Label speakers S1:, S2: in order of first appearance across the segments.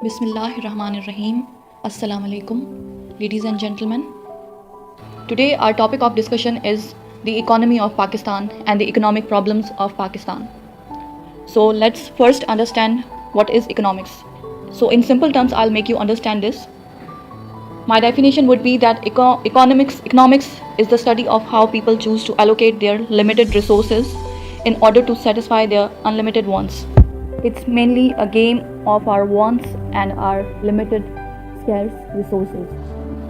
S1: Bismillahirrahmanirrahim. Assalamu alaikum, ladies and gentlemen. Today, our topic of discussion is the economy of Pakistan and the economic problems of Pakistan. So, let's first understand what is economics. So, in simple terms, I'll make you understand this. My definition would be that economics is the study of how people choose to allocate their limited resources in order to satisfy their unlimited wants. It's mainly a game of our wants and our limited scarce resources.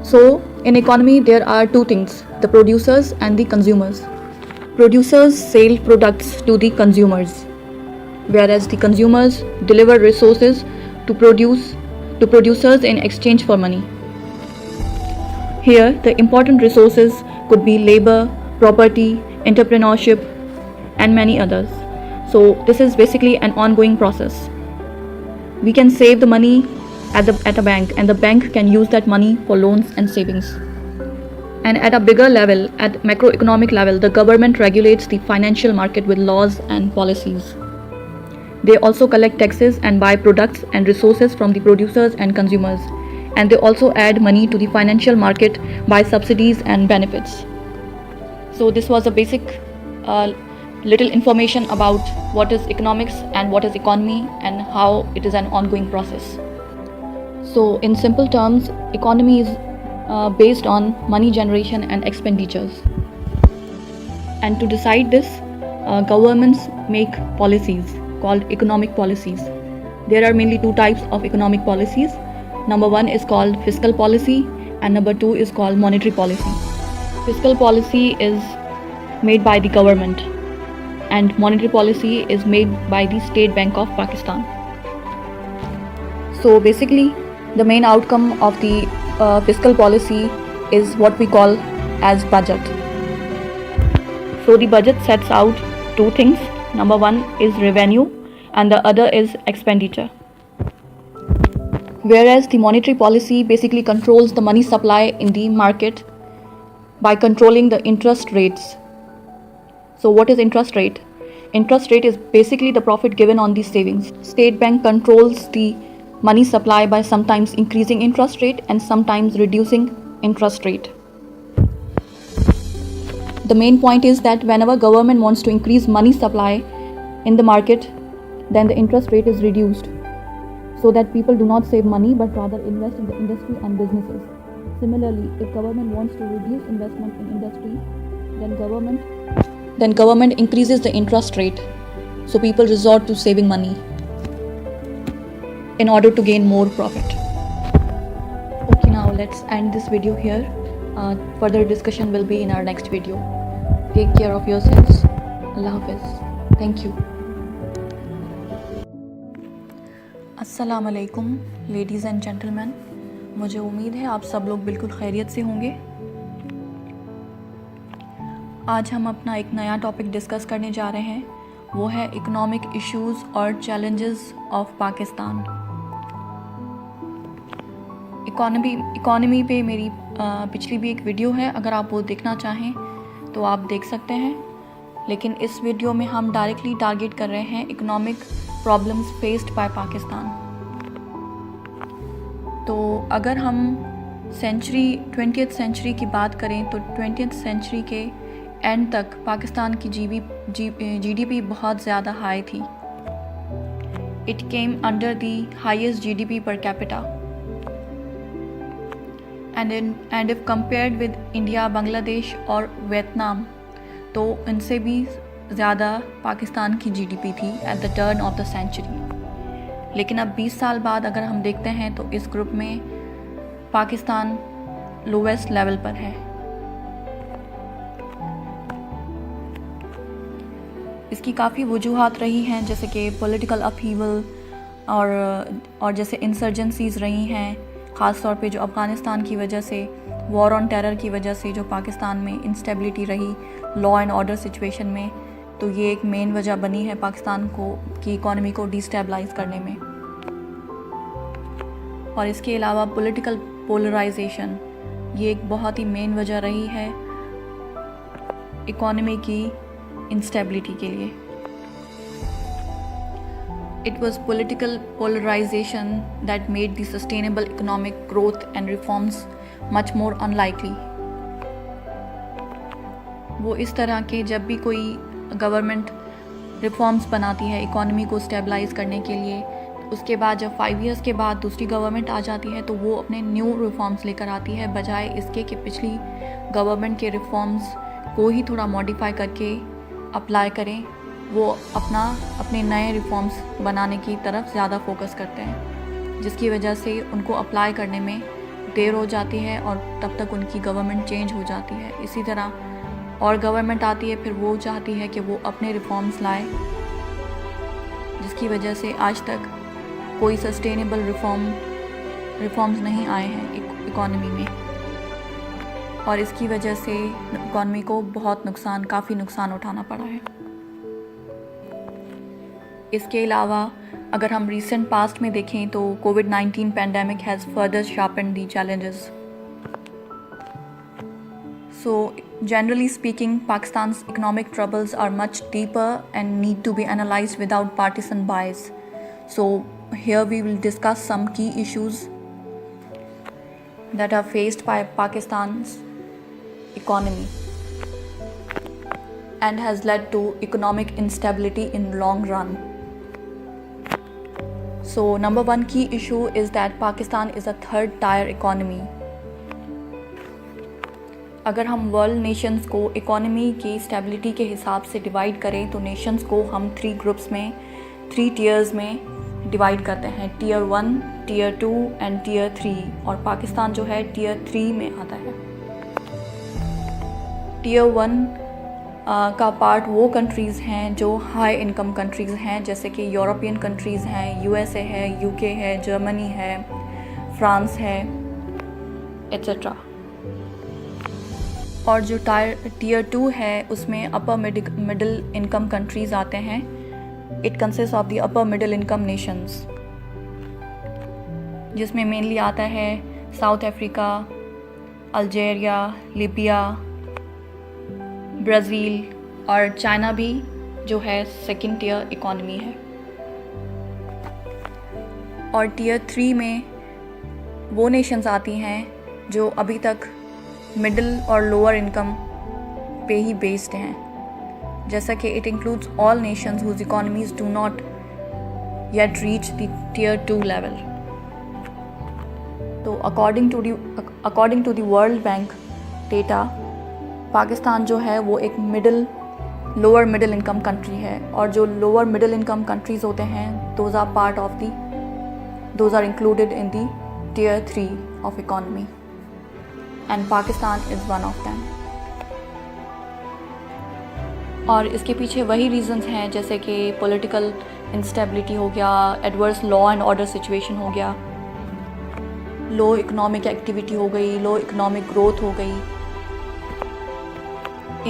S1: So, in economy, there are two things: the producers and the consumers. Producers sell products to the consumers, whereas the consumers deliver resources to producers in exchange for money. Here, the important resources could be labor, property, entrepreneurship, and many others. So, this is basically an ongoing process. We can save the money at a bank, and the bank can use that money for loans and savings. And at a bigger level, at macroeconomic level, the government regulates the financial market with laws and policies. They also collect taxes and buy products and resources from the producers and consumers. And they also add money to the financial market by subsidies and benefits. So this was a basic little information about what is economics and what is economy and how it is an ongoing process. So in simple terms, economy is based on money generation and expenditures. And to decide this, governments make policies called economic policies. There are mainly two types of economic policies. Number one is called fiscal policy and number two is called monetary policy. Fiscal policy is made by the government and monetary policy is made by the State Bank of Pakistan. So basically, the main outcome of the fiscal policy is what we call as budget. So the budget sets out two things. Number one is revenue and the other is expenditure. Whereas the monetary policy basically controls the money supply in the market by controlling the interest rates. So what is interest rate? Interest rate is basically the profit given on the savings. State Bank controls the money supply by sometimes increasing interest rate and sometimes reducing interest rate. The main point is that whenever government wants to increase money supply in the market, then the interest rate is reduced so that people do not save money but rather invest in the industry and businesses. Similarly, if government wants to reduce investment in industry, then government increases the interest rate. So people resort to saving money in order to gain more profit. Okay, now let's end this video here. Further discussion will be in our next video. Take care of yourselves. Allah Hafiz. Thank you. अस्सलाम वालेकुम ladies and gentleman, मुझे उम्मीद है आप सब लोग बिल्कुल खैरियत से होंगे। आज हम अपना एक नया टॉपिक डिस्कस करने जा रहे हैं, वो है इकोनॉमिक इश्यूज़ और चैलेंजेस ऑफ पाकिस्तान। इकॉनमी पे मेरी पिछली भी एक वीडियो है, अगर आप वो देखना चाहें तो आप देख सकते हैं। लेकिन इस वीडियो में हम डायरेक्टली टारगेट कर रहे हैं economic problems faced by Pakistan. तो अगर हम 20th सेंचुरी की बात करें तो 20th सेंचुरी के एंड तक पाकिस्तान की जीडीपी बहुत ज़्यादा हाई थी। It came under the highest GDP per capita and if compared with India, Bangladesh और वियतनाम, तो इनसे भी ज़्यादा पाकिस्तान की जीडीपी थी at the turn of the century. लेकिन अब 20 साल बाद अगर हम देखते हैं तो इस ग्रुप में पाकिस्तान लोवेस्ट लेवल पर है। इसकी काफ़ी वजूहात रही हैं, जैसे कि पॉलिटिकल अपहीवल और जैसे इंसर्जेंसीज़ रही हैं, ख़ास तौर पे जो अफ़गानिस्तान की वजह से, वॉर ऑन टेरर की वजह से जो पाकिस्तान में इंस्टेबिलिटी रही लॉ एंड ऑर्डर सिचुएशन में, तो ये एक मेन वजह बनी है पाकिस्तान की इकॉनमी को डिस्टेबलाइज करने में। और इसके अलावा पॉलिटिकल पोलराइजेशन, ये एक बहुत ही मेन वजह रही है इकॉनमी की इंस्टेबिलिटी के लिए। It was political polarization that made the sustainable economic growth and reforms much more unlikely. वो इस तरह के जब भी कोई गवर्नमेंट रिफॉर्म्स बनाती है इकोनॉमी को स्टेबलाइज करने के लिए, उसके बाद जब 5 इयर्स के बाद दूसरी गवर्नमेंट आ जाती है तो वो अपने न्यू रिफॉर्म्स लेकर आती है, बजाय इसके कि पिछली गवर्नमेंट के रिफॉर्म्स को ही थोड़ा मॉडिफाई करके अप्लाई करें। वो अपने नए रिफॉर्म्स बनाने की तरफ ज़्यादा फोकस करते हैं, जिसकी वजह से उनको अप्लाई करने में देर हो जाती है और तब तक उनकी गवर्नमेंट चेंज हो जाती है। इसी तरह और गवर्नमेंट आती है, फिर वो चाहती है कि वो अपने रिफॉर्म्स लाए, जिसकी वजह से आज तक कोई सस्टेनेबल रिफॉर्म्स नहीं आए हैं इकॉनमी में, और इसकी वजह से इकॉनमी को काफ़ी नुकसान उठाना पड़ा है। इसके अलावा अगर हम रिसेंट पास्ट में देखें तो कोविड-19 pandemic has further sharpened the challenges. So generally speaking, Pakistan's economic troubles are much deeper and need to be analyzed without partisan bias. So here we will discuss some key issues that are faced by Pakistan's economy and has led to economic instability in long run. So number one key issue is that Pakistan is a third tier economy. अगर हम world Nations को economy की stability के हिसाब से divide करें तो Nations को हम 3 ग्रुप्स में 3 टियर्स में डिवाइड करते हैं, टियर 1, टियर 2 एंड टियर 3, और पाकिस्तान जो है टियर 3 में आता है। टियर 1 का पार्ट वो कंट्रीज़ हैं जो हाई इनकम कंट्रीज़ हैं, जैसे कि यूरोपियन कंट्रीज़ हैं, यूएसए है, यूके है, जर्मनी है, फ्रांस है, एट्सेट्रा। और जो टियर 2 है उसमें अपर मिडिल इनकम कंट्रीज़ आते हैं। It consist of the upper middle income Nations, जिसमें मेनली आता है south Africa, Algeria, Libya, Brazil और चाइना भी जो है सेकंड टियर इकॉनमी है। और टियर 3 में वो नेशंस आती हैं जो अभी तक मिडिल और लोअर इनकम पे ही बेस्ड हैं, जैसा कि it includes all nations whose economies do not yet reach the tier 2 level. तो according to the world bank data, Pakistan जो है वो एक लोअर मिडिल इनकम कंट्री है, और जो लोअर मिडिल इनकम कंट्रीज़ होते हैं those are included in the tier 3 of economy, and Pakistan is one of them. और इसके पीछे वही रीजंस हैं, जैसे कि पॉलिटिकल इंस्टेबिलिटी हो गया, adverse law and order situation हो गया, लो इकोनॉमिक एक्टिविटी हो गई, लो इकोनॉमिक ग्रोथ हो गई।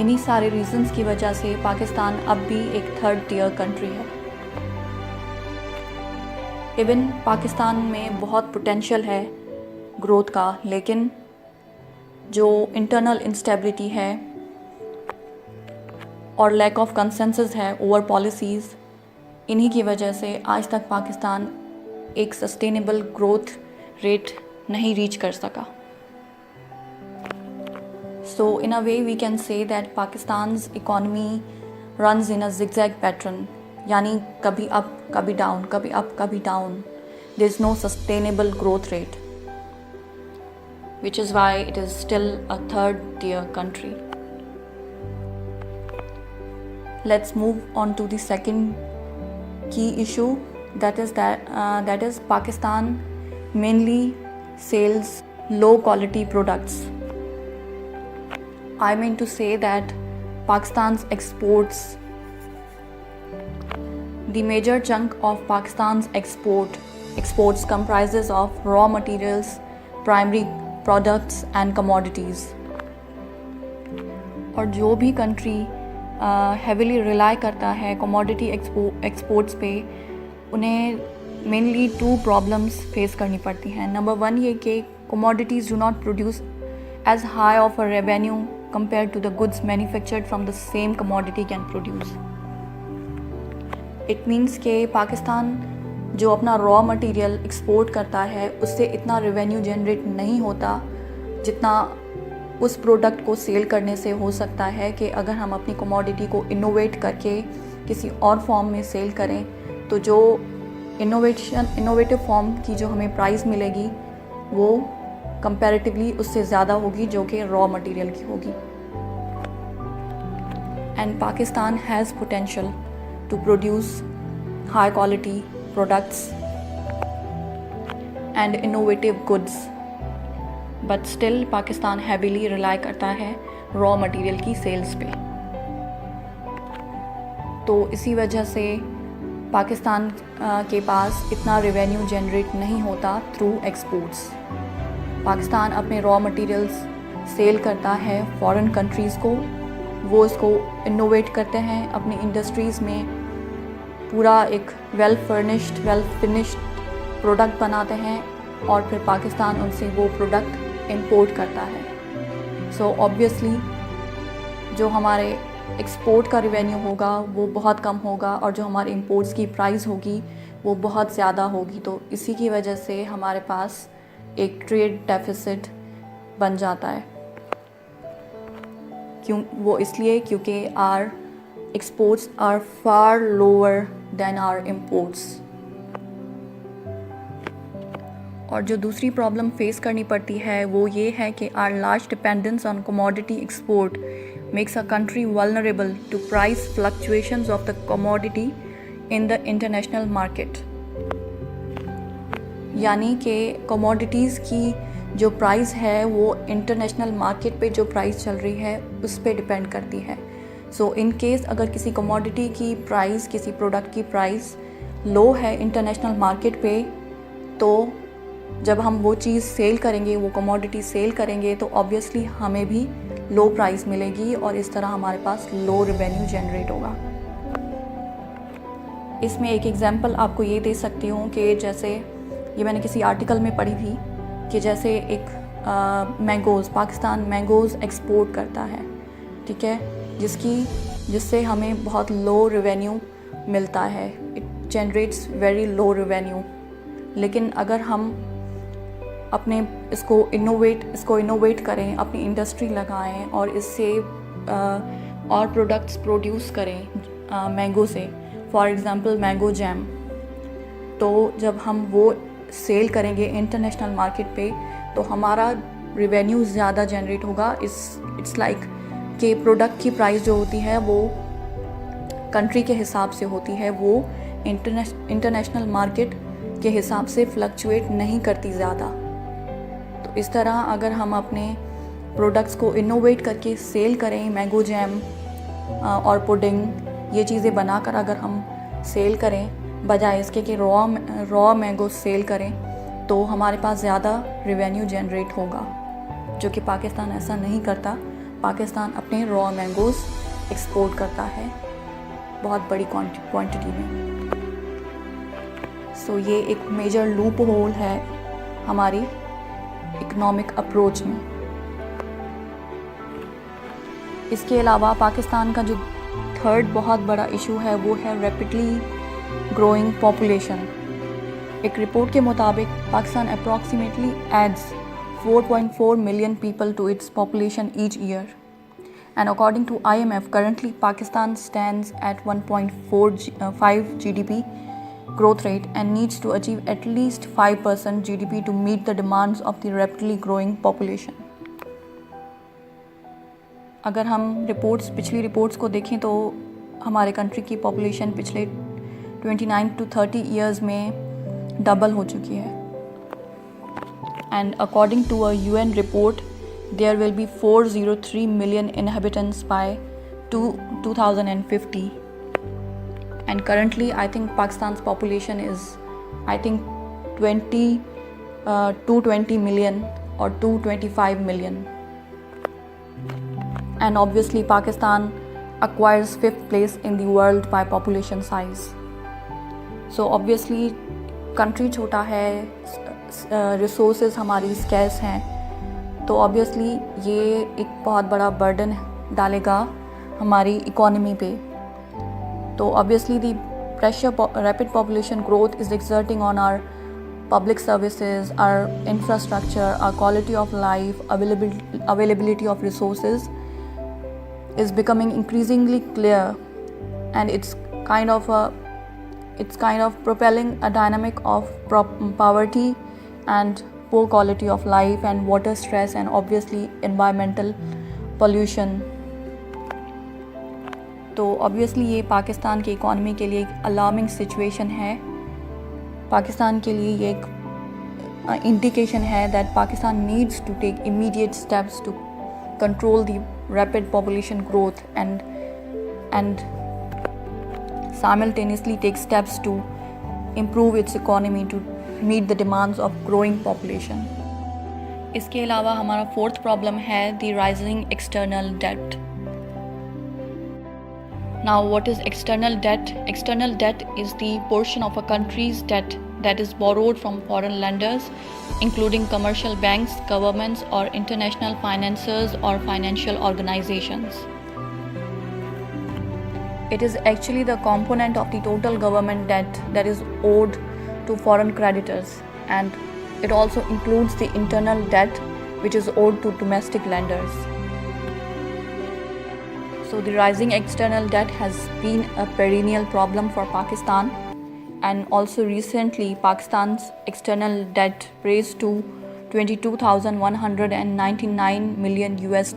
S1: इन्हीं सारे रीजंस की वजह से पाकिस्तान अब भी एक थर्ड टियर कंट्री है। इवन पाकिस्तान में बहुत पोटेंशियल है ग्रोथ का, लेकिन जो इंटरनल इंस्टेबिलिटी है और लैक ऑफ कंसेंसस है ओवर पॉलिसीज़, इन्हीं की वजह से आज तक पाकिस्तान एक सस्टेनेबल ग्रोथ रेट नहीं रीच कर सका। So in a way we can say that Pakistan's economy runs in a zigzag pattern, यानी कभी अप कभी डाउन, कभी अप कभी down. There is no sustainable growth rate, which is why it is still a third tier country. Let's move on to the second key issue, that is Pakistan mainly sells low quality products. I mean to say that Pakistan's exports, the major chunk of Pakistan's exports comprises of raw materials, primary products and commodities. और जो भी country heavily rely करता है commodity exports पे, उन्हें mainly 2 problems face करनी पड़ती हैं। नंबर 1 ये कि commodities do not produce as high of a revenue compared to the goods manufactured from the same commodity can produce. It means कि पाकिस्तान जो अपना रॉ मटेरियल एक्सपोर्ट करता है उससे इतना रेवेन्यू जनरेट नहीं होता जितना उस प्रोडक्ट को सेल करने से हो सकता है कि अगर हम अपनी कमोडिटी को इनोवेट करके किसी और फॉर्म में सेल करें तो जो इनोवेटिव फॉर्म की जो हमें प्राइस मिलेगी वो कंपैरेटिवली उससे ज़्यादा होगी जो कि रॉ मटेरियल की होगी। And Pakistan has potential to produce high quality products and innovative goods, but still Pakistan heavily rely करता है रॉ मटेरियल की सेल्स पे। तो इसी वजह से पाकिस्तान के पास इतना रेवेन्यू जनरेट नहीं होता थ्रू एक्सपोर्ट्स। पाकिस्तान अपने रॉ मटेरियल्स सेल करता है फॉरेन कंट्रीज़ को, वो इसको इनोवेट करते हैं अपनी इंडस्ट्रीज़ में, पूरा एक well furnished well finished product बनाते हैं और फिर पाकिस्तान उनसे वो प्रोडक्ट इंपोर्ट करता है। सो ऑब्वियसली जो हमारे एक्सपोर्ट का रेवेन्यू होगा वो बहुत कम होगा और जो हमारे इंपोर्ट्स की प्राइस होगी वो बहुत ज़्यादा होगी। तो इसी की वजह से हमारे पास एक ट्रेड डेफिसिट बन जाता है। वो इसलिए क्योंकि our exports are far lower than our imports. और जो दूसरी प्रॉब्लम फेस करनी पड़ती है वो ये है कि our large dependence on commodity export makes a country vulnerable to price fluctuations of the commodity in the international market। यानी कि कमोडिटीज़ की जो प्राइस है वो इंटरनेशनल मार्केट पे जो प्राइस चल रही है उस पे डिपेंड करती है। सो इन केस अगर किसी कमोडिटी की प्राइस, किसी प्रोडक्ट की प्राइस लो है इंटरनेशनल मार्केट पे, तो जब हम वो चीज़ सेल करेंगे, वो कमोडिटी सेल करेंगे, तो ऑब्वियसली हमें भी लो प्राइस मिलेगी और इस तरह हमारे पास लो रेवेन्यू जनरेट होगा। इसमें एक एग्जांपल आपको ये दे सकती हूँ कि जैसे ये मैंने किसी आर्टिकल में पढ़ी थी कि जैसे एक मैंगोज़, पाकिस्तान मैंगोज़ एक्सपोर्ट करता है, ठीक है, जिससे हमें बहुत लो रेवेन्यू मिलता है, it generates very low revenue. लेकिन अगर हम अपने इसको इनोवेट करें, अपनी इंडस्ट्री लगाएं और इससे और प्रोडक्ट्स प्रोड्यूस करें मैंगो से, फॉर एग्ज़ाम्पल मैंगो जैम, तो जब हम वो सेल करेंगे इंटरनेशनल मार्केट पे तो हमारा रेवेन्यू ज़्यादा जनरेट होगा। इट्स लाइक कि प्रोडक्ट की प्राइस जो होती है वो कंट्री के हिसाब से होती है, वो इंटरनेशनल मार्केट के हिसाब से फ्लक्चुएट नहीं करती ज़्यादा। तो इस तरह अगर हम अपने प्रोडक्ट्स को इनोवेट करके सेल करें, मैंगो जैम और पुडिंग ये चीज़ें बनाकर अगर हम सेल करें बजाय इसके कि रॉ मैंगो सेल करें, तो हमारे पास ज़्यादा रेवेन्यू जनरेट होगा, जो कि पाकिस्तान ऐसा नहीं करता। पाकिस्तान अपने रॉ मैंगोज़ एक्सपोर्ट करता है बहुत बड़ी क्वांटिटी में। सो ये एक मेजर लूप होल है हमारी इकोनॉमिक अप्रोच में। इसके अलावा पाकिस्तान का जो थर्ड बहुत बड़ा इशू है वो है रैपिडली ग्रोइंग पॉपुलेशन। एक रिपोर्ट के मुताबिक Pakistan approximately adds 4.4 million people to its population each year, and according to IMF currently Pakistan stands at 1.45 GDP growth rate and needs to achieve at least 5% GDP to meet the demands of the rapidly growing population। अगर हम पिछली reports को देखें तो हमारे country की population पिछले 29 to 30 years में डबल हो चुकी है। And according to a UN report, there will be 403 million inhabitants by 2050. And currently, I think Pakistan's population is, I think, 220 million or 225 million. And obviously, Pakistan acquires 5th place in the world by population size. So obviously, country छोटा है, resources हमारी scarce हैं, तो obviously ये एक बहुत बड़ा burden डालेगा हमारी इकोनॉमी पे। तो obviously the rapid population growth is exerting on our public services, our infrastructure, our quality of life, availability of resources is becoming increasingly clear, and it's kind of propelling a dynamic of poverty and poor quality of life and water stress and obviously environmental pollution. तो obviously ये पाकिस्तान की economy के लिए एक alarming situation है. पाकिस्तान के लिए ये एक इंडिकेशन है that Pakistan needs to take immediate steps to control the rapid population growth and simultaneously take steps to improve its economy to meet the demands of growing population. इसके अलावा हमारा फोर्थ प्रॉब्लम है the rising external debt. Now, what is external debt? External debt is the portion of a country's debt that is borrowed from foreign lenders, including commercial banks, governments, or international financiers or financial organizations. It is actually the component of the total government debt that is owed to foreign creditors, and it also includes the internal debt which is owed to domestic lenders. So the rising external debt has been a perennial problem for Pakistan, and also recently Pakistan's external debt raised to $22,199 million US.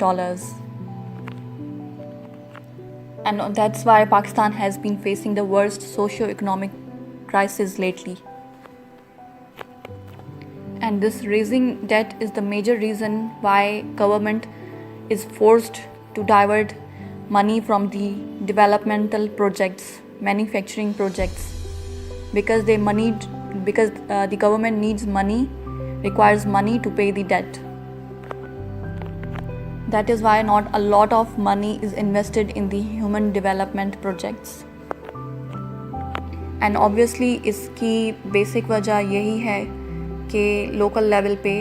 S1: And that's why Pakistan has been facing the worst socio-economic crisis lately. And this rising debt is the major reason why government is forced to divert money from the developmental projects, manufacturing projects, because the government needs money, requires money to pay the debt. That is why not a lot of money is invested in the human development projects. And obviously इसकी basic वजह यही है कि local level पे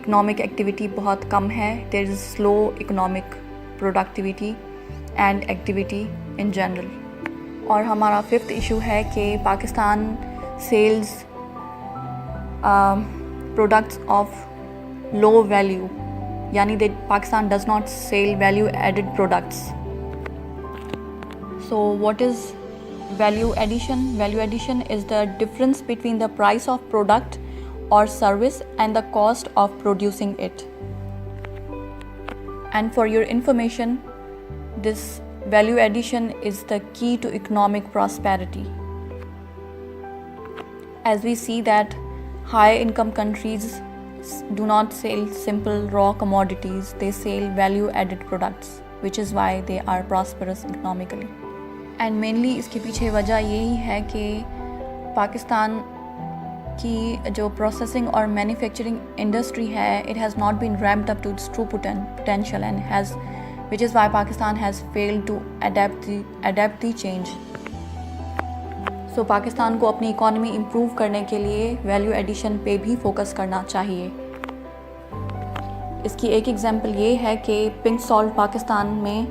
S1: economic activity बहुत कम है. There is slow economic productivity and activity in general. और हमारा fifth issue है कि Pakistan sells products of low value. यानी that Pakistan does not sell value added products. So what is value addition? Value addition is the difference between the price of product or service and the cost of producing it. And for your information, this value addition is the key to economic prosperity. As we see that high income countries do not sell simple raw commodities, they sell value added products, which is why they are prosperous economically. And mainly इसके पीछे वजह यही है कि पाकिस्तान की जो processing और manufacturing industry है, it has not been ramped up to its true potential and which is why Pakistan has failed to adapt the change. So Pakistan को अपनी इकॉनमी इम्प्रूव करने के लिए वैल्यू एडिशन पे भी फोकस करना चाहिए. इसकी एक एग्जांपल ये है कि पिंक सॉल्ट पाकिस्तान में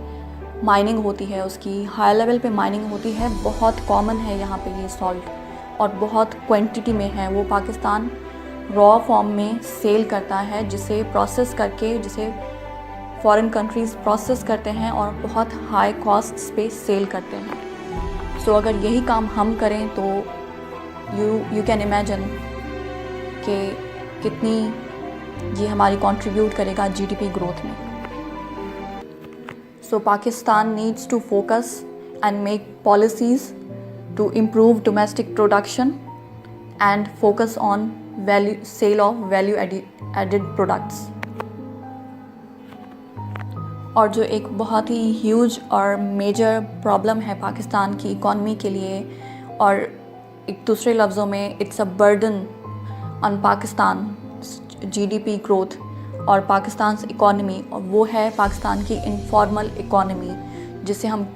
S1: माइनिंग होती है, उसकी हाई लेवल पे माइनिंग होती है, बहुत कॉमन है यहाँ पे ये सॉल्ट और बहुत क्वांटिटी में है. वो पाकिस्तान रॉ फॉर्म में सेल करता है, जिसे प्रोसेस करके जिसे फॉरेन कंट्रीज़ प्रोसेस करते हैं और बहुत हाई कॉस्ट्स पे सेल करते हैं. सो अगर यही काम हम करें तो यू कैन इमेजिन कि कितनी ये हमारी कंट्रीब्यूट करेगा जीडीपी ग्रोथ में. So Pakistan needs to focus and make policies to improve domestic production and focus on sale of value added products. और जो एक बहुत ही ह्यूज और मेजर प्रॉब्लम है पाकिस्तान की इकॉनमी के लिए, और एक दूसरे लफ्ज़ों में it's a burden on Pakistan GDP growth और पाकिस्तान इकॉनमी, और वो है पाकिस्तान की इनफॉर्मल इकॉनमी, जिसे हम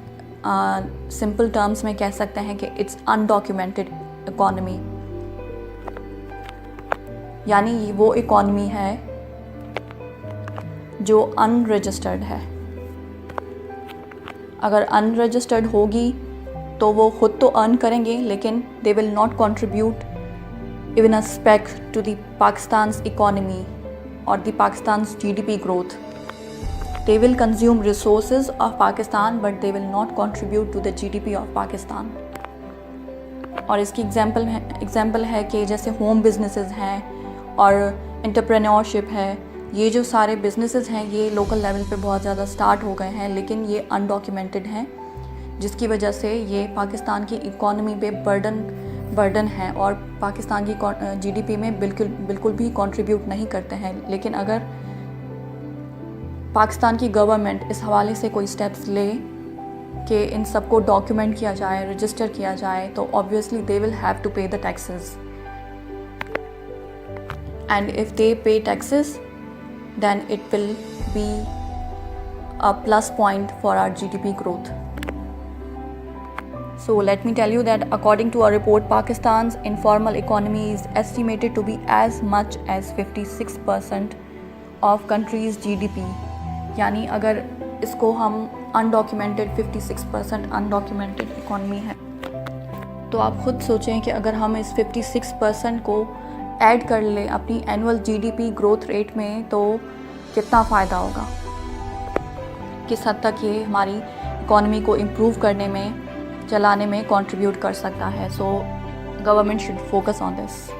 S1: सिंपल टर्म्स में कह सकते हैं कि इट्स अनडॉक्यूमेंटेड इकॉनमी. यानी वो इकॉनमी है जो अनरजिस्टर्ड है. अगर अनरजिस्टर्ड होगी तो वो खुद तो अर्न करेंगे लेकिन they will not contribute even a speck to the Pakistan's economy और the Pakistan's GDP growth. They will consume resources of Pakistan but they will not contribute to the GDP of Pakistan. और इसकी एग्जाम्पल है कि जैसे home businesses हैं और entrepreneurship है, ये जो सारे बिजनेसेस हैं ये लोकल लेवल पे बहुत ज़्यादा स्टार्ट हो गए हैं लेकिन ये अनडॉक्यूमेंटेड हैं, जिसकी वजह से ये पाकिस्तान की इकोनॉमी पे बर्डन है और पाकिस्तान की जीडीपी में बिल्कुल भी कंट्रीब्यूट नहीं करते हैं. लेकिन अगर पाकिस्तान की गवर्नमेंट इस हवाले से कोई स्टेप्स ले कि इन सबको डॉक्यूमेंट किया जाए, रजिस्टर किया जाए, तो obviously they will have to pay the taxes and if they pay taxes then it will be a plus point for our GDP growth. So let me tell you that according to a report, Pakistan's informal economy is estimated to be as much as 56% of country's GDP. यानी अगर इसको हम undocumented 56% undocumented economy है, तो आप ख़ुद सोचें कि अगर हम इस 56% को ऐड कर लें अपनी एनुअल जीडीपी ग्रोथ रेट में तो कितना फ़ायदा होगा, किस हद तक ये हमारी इकॉनमी को इम्प्रूव करने में, चलाने में कंट्रीब्यूट कर सकता है. So government should focus on this.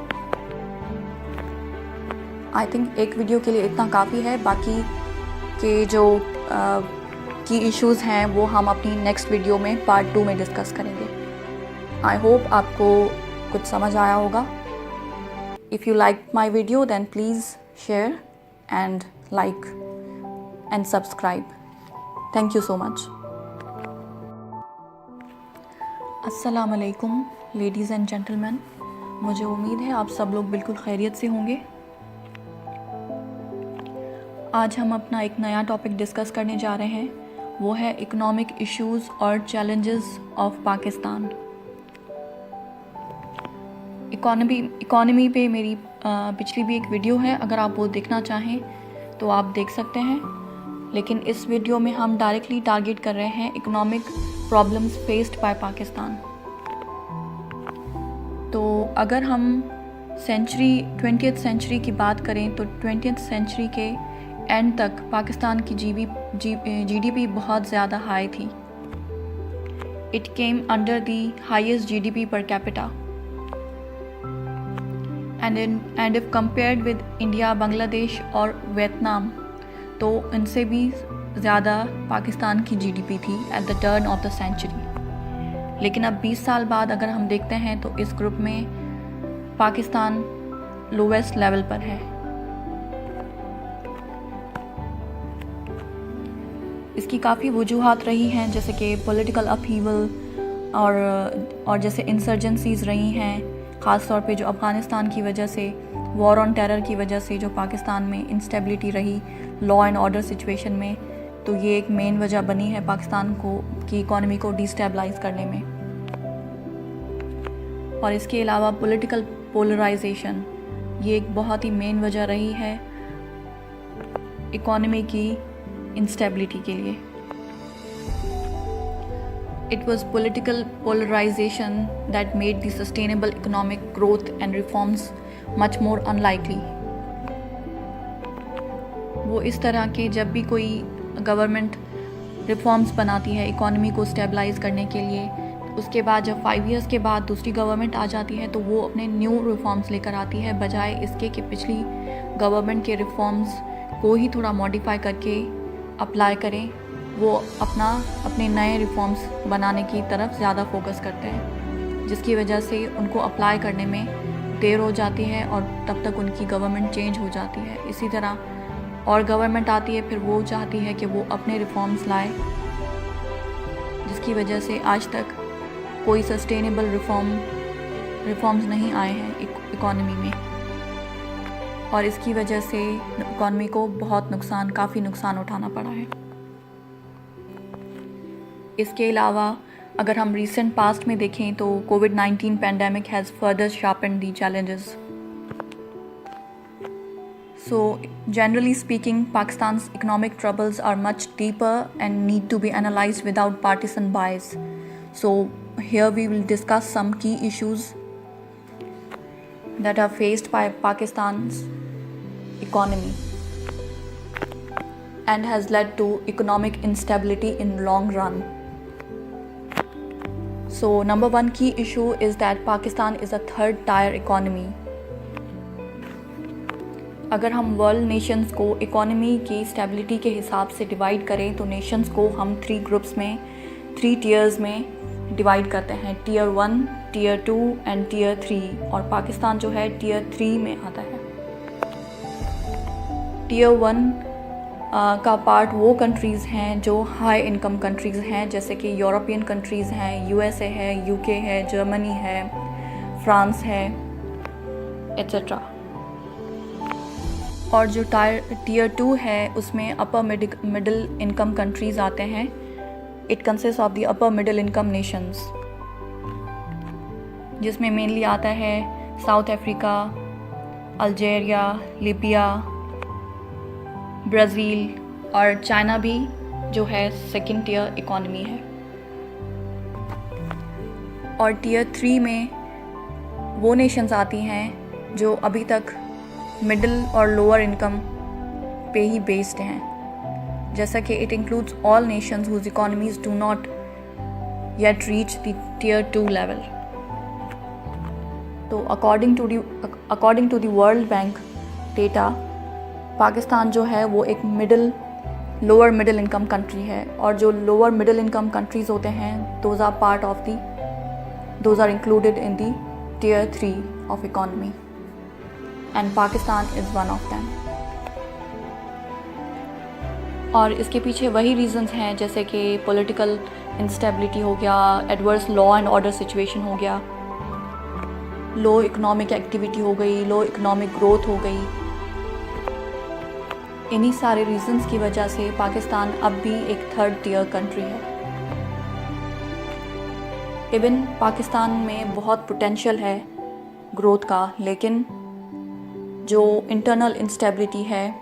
S1: I think एक वीडियो के लिए इतना काफ़ी है. बाकी के जो की इश्यूज़ हैं वो हम अपनी नेक्स्ट वीडियो में पार्ट 2 में डिस्कस करेंगे. आई होप आपको कुछ समझ आया होगा. If you like my video then please share and like and subscribe. Thank you so much. अस्सलाम वालेकुम लेडीज़ एंड जेंटलमैन. मुझे उम्मीद है आप सब लोग बिल्कुल खैरियत से होंगे. आज हम अपना एक नया टॉपिक डिस्कस करने जा रहे हैं, वो है इकोनॉमिक इश्यूज़ और चैलेंजेस ऑफ पाकिस्तान. इकॉनमी पे मेरी पिछली भी एक वीडियो है, अगर आप वो देखना चाहें तो आप देख सकते हैं. लेकिन इस वीडियो में हम डायरेक्टली टारगेट कर रहे हैं economic problems faced by Pakistan. तो अगर हम 20th सेंचुरी की बात करें तो 20th सेंचुरी के एंड तक पाकिस्तान की जीडीपी बहुत ज़्यादा हाई थी. It came under the highest GDP per capita and if compared with India, Bangladesh और वियतनाम, तो इनसे भी ज़्यादा पाकिस्तान की जीडीपी थी at the turn of the century. लेकिन अब 20 साल बाद अगर हम देखते हैं तो इस ग्रुप में पाकिस्तान लोवेस्ट लेवल पर है. इसकी काफ़ी वजूहात रही हैं, जैसे कि पॉलिटिकल अपहीवल और जैसे इंसर्जेंसीज़ रही हैं, ख़ास तौर पे जो अफ़गानिस्तान की वजह से, वॉर ऑन टेरर की वजह से जो पाकिस्तान में इंस्टेबिलिटी रही लॉ एंड ऑर्डर सिचुएशन में, तो ये एक मेन वजह बनी है पाकिस्तान की इकॉनमी को डिस्टेबलाइज करने में. और इसके अलावा पॉलिटिकल पोलराइजेशन, ये एक बहुत ही मेन वजह रही है इकॉनमी की इंस्टेबिलिटी के लिए. It was political polarization that made the sustainable economic growth and reforms much more unlikely. वो इस तरह के जब भी कोई गवर्नमेंट रिफॉर्म्स बनाती है इकॉनमी को स्टेबलाइज करने के लिए, उसके बाद जब 5 इयर्स के बाद दूसरी गवर्नमेंट आ जाती है तो वो अपने न्यू रिफॉर्म्स लेकर आती है, बजाय इसके कि पिछली गवर्नमेंट के रिफॉर्म्स को ही थोड़ा मॉडिफाई करके अप्लाई करें. वो अपने नए रिफॉर्म्स बनाने की तरफ ज़्यादा फोकस करते हैं, जिसकी वजह से उनको अप्लाई करने में देर हो जाती है और तब तक उनकी गवर्नमेंट चेंज हो जाती है. इसी तरह और गवर्नमेंट आती है, फिर वो चाहती है कि वो अपने रिफॉर्म्स लाए, जिसकी वजह से आज तक कोई सस्टेनेबल रिफॉर्म्स नहीं आए हैं इकॉनमी में. और इसकी वजह से इकॉनमी को बहुत काफ़ी नुकसान उठाना पड़ा है. इसके अलावा अगर हम रिसेंट पास्ट में देखें तो कोविड-19 pandemic has further sharpened the challenges. So generally speaking, Pakistan's economic troubles are much deeper and need to be analyzed without partisan bias. So here we will discuss some key issues that are faced by Pakistan's economy and has led to economic instability in long run. So number one key issue is that Pakistan is a third tier economy. अगर हम world Nations को economy की stability के हिसाब से divide करें तो Nations को हम 3 ग्रुप्स में 3 टियर्स में डिवाइड करते हैं, टियर 1, टियर 2 एंड टियर 3, और पाकिस्तान जो है टियर 3 में आता है। टियर 1 का पार्ट वो कंट्रीज़ हैं जो हाई इनकम कंट्रीज़ हैं, जैसे कि यूरोपियन कंट्रीज़ हैं, यूएसए है, यूके है, जर्मनी है, फ्रांस है, एट्सेट्रा। और जो टियर 2 है उसमें अपर मिडिल इनकम कंट्रीज़ आते हैं। It consist of the upper middle income Nations, जिसमें मेनली आता है south Africa, Algeria, Libya, Brazil और चाइना भी जो है सेकंड टियर इकोनॉमी है। और टियर 3 में वो नेशंस आती हैं जो अभी तक मिडिल और लोअर इनकम पे ही बेस्ड हैं, जैसा कि it includes all nations whose economies do not yet reach the tier 2 level. तो according to the world bank data, Pakistan जो है वो एक लोअर मिडिल इनकम कंट्री है, और जो लोअर मिडिल इनकम कंट्रीज़ होते हैं those are included in the tier 3 of economy, and Pakistan is one of them. और इसके पीछे वही रीज़न्स हैं, जैसे कि पॉलिटिकल इंस्टेबिलिटी हो गया, adverse law and order situation हो गया, लो इकोनॉमिक एक्टिविटी हो गई, लो इकोनॉमिक ग्रोथ हो गई। इन्हीं सारे रीजंस की वजह से पाकिस्तान अब भी एक थर्ड टियर कंट्री है। इवन पाकिस्तान में बहुत पोटेंशियल है ग्रोथ का, लेकिन जो इंटरनल इंस्टेबिलिटी है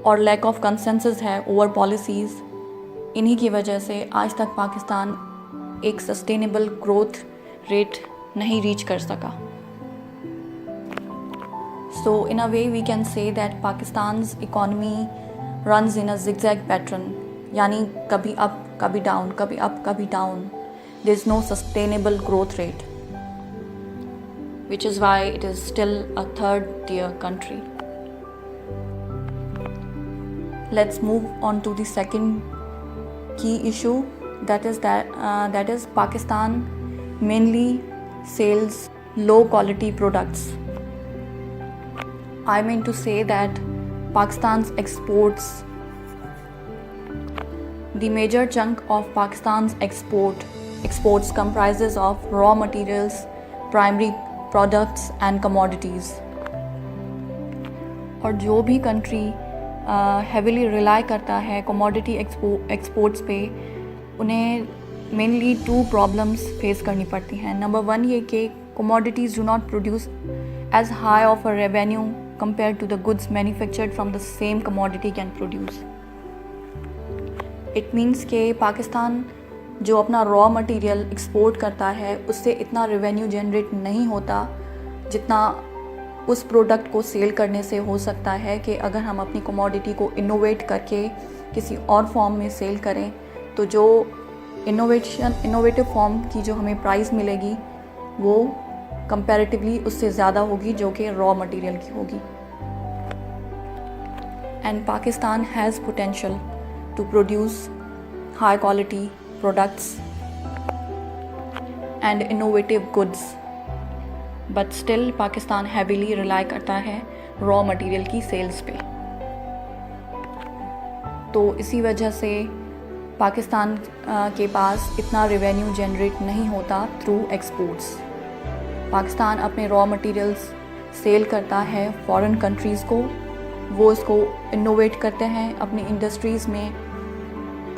S1: और लैक ऑफ कंसेंसस है ओवर पॉलिसीज़, इन्हीं की वजह से आज तक पाकिस्तान एक सस्टेनेबल ग्रोथ रेट नहीं रीच कर सका। So in a way we can say that Pakistan's economy runs in a zigzag pattern, यानी कभी अप कभी डाउन, कभी अप कभी down. There is no sustainable growth rate, which is why it is still a third tier country. Let's move on to the second key issue, that is Pakistan mainly sells low quality products. I mean to say that Pakistan's exports, the major chunk of Pakistan's exports comprises of raw materials, primary products and commodities. और जो भी country heavily rely करता है commodity exports पे, उन्हें mainly 2 problems face करनी पड़ती हैं। नंबर 1 ये कि commodities do not produce as high of a revenue compared to the goods manufactured from the same commodity can produce. It means कि पाकिस्तान जो अपना रॉ मटेरियल एक्सपोर्ट करता है उससे इतना रेवेन्यू जनरेट नहीं होता जितना उस प्रोडक्ट को सेल करने से हो सकता है कि अगर हम अपनी कमोडिटी को इनोवेट करके किसी और फॉर्म में सेल करें, तो जो इनोवेटिव फॉर्म की जो हमें प्राइस मिलेगी वो कंपैरेटिवली उससे ज़्यादा होगी जो कि रॉ मटेरियल की होगी। And Pakistan has potential to produce high quality products and innovative goods, but still Pakistan heavily rely करता है रॉ मटेरियल की सेल्स पे। तो इसी वजह से पाकिस्तान के पास इतना रेवेन्यू जनरेट नहीं होता थ्रू एक्सपोर्ट्स। पाकिस्तान अपने रॉ मटेरियल्स सेल करता है फॉरेन कंट्रीज़ को, वो इसको इनोवेट करते हैं अपनी इंडस्ट्रीज़ में,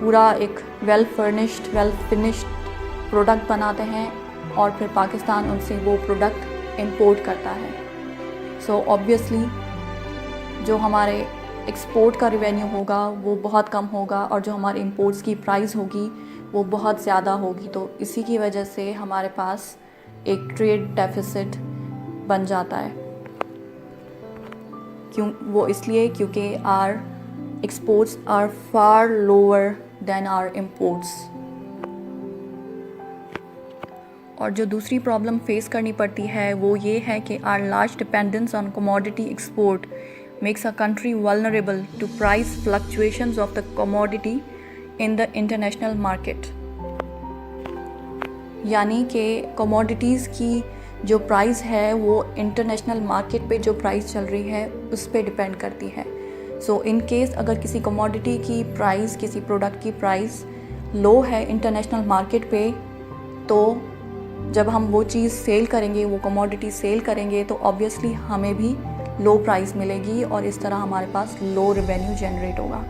S1: पूरा एक वेल फिनिश्ड प्रोडक्ट बनाते हैं और फिर पाकिस्तान उनसे वो प्रोडक्ट इंपोर्ट करता है। सो ऑब्वियसली जो हमारे एक्सपोर्ट का रेवेन्यू होगा वो बहुत कम होगा और जो हमारे इंपोर्ट्स की प्राइस होगी वो बहुत ज़्यादा होगी, तो इसी की वजह से हमारे पास एक ट्रेड डेफिसिट बन जाता है। वो इसलिए क्योंकि our exports are far lower than our imports. और जो दूसरी प्रॉब्लम फेस करनी पड़ती है वो ये है कि our large dependence on commodity export makes a country vulnerable to price fluctuations of the commodity in the international market. यानी कि कमोडिटीज़ की जो प्राइस है वो इंटरनेशनल मार्केट पे जो प्राइस चल रही है उस पे डिपेंड करती है। सो इन केस अगर किसी कमोडिटी की प्राइस, किसी प्रोडक्ट की प्राइस लो है इंटरनेशनल मार्केट पे, तो जब हम वो चीज़ सेल करेंगे, वो कमोडिटी सेल करेंगे, तो ऑब्वियसली हमें भी लो प्राइस मिलेगी और इस तरह हमारे पास लो रेवेन्यू जनरेट होगा।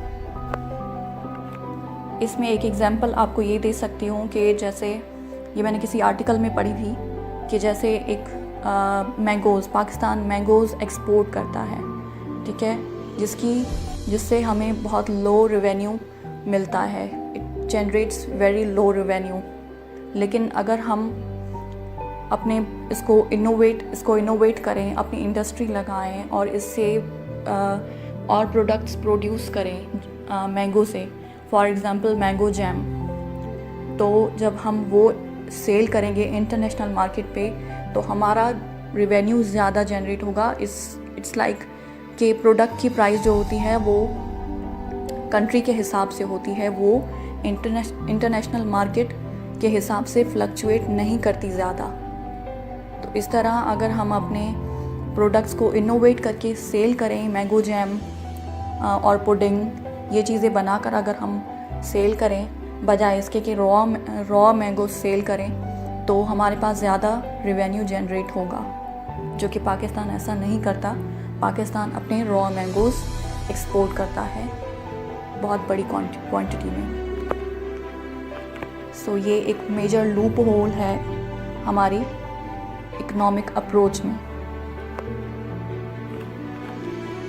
S1: इसमें एक एग्जांपल आपको ये दे सकती हूँ कि जैसे ये मैंने किसी आर्टिकल में पढ़ी थी कि जैसे एक मैंगोज़, पाकिस्तान मैंगोज़ एक्सपोर्ट करता है, ठीक है, जिससे हमें बहुत लो रेवेन्यू मिलता है, it generates very low revenue. लेकिन अगर हम अपने इसको इनोवेट करें, अपनी इंडस्ट्री लगाएं और इससे और प्रोडक्ट्स प्रोड्यूस करें मैंगो से, फॉर एग्ज़ाम्पल मैंगो जैम, तो जब हम वो सेल करेंगे इंटरनेशनल मार्केट पे तो हमारा रेवेन्यू ज़्यादा जनरेट होगा। इट्स लाइक कि प्रोडक्ट की प्राइस जो होती है वो कंट्री के हिसाब से होती है, वो इंटरनेशनल मार्केट के हिसाब से फ्लक्चुएट नहीं करती ज़्यादा। तो इस तरह अगर हम अपने प्रोडक्ट्स को इनोवेट करके सेल करें, मैंगो जैम और पुडिंग, ये चीज़ें बनाकर अगर हम सेल करें बजाय इसके कि रॉ मैंगो सेल करें, तो हमारे पास ज़्यादा रेवेन्यू जनरेट होगा, जो कि पाकिस्तान ऐसा नहीं करता। पाकिस्तान अपने रॉ मैंगोज़ एक्सपोर्ट करता है बहुत बड़ी क्वांटिटी में। सो ये एक मेजर लूप होल है हमारी इकोनॉमिक अप्रोच में।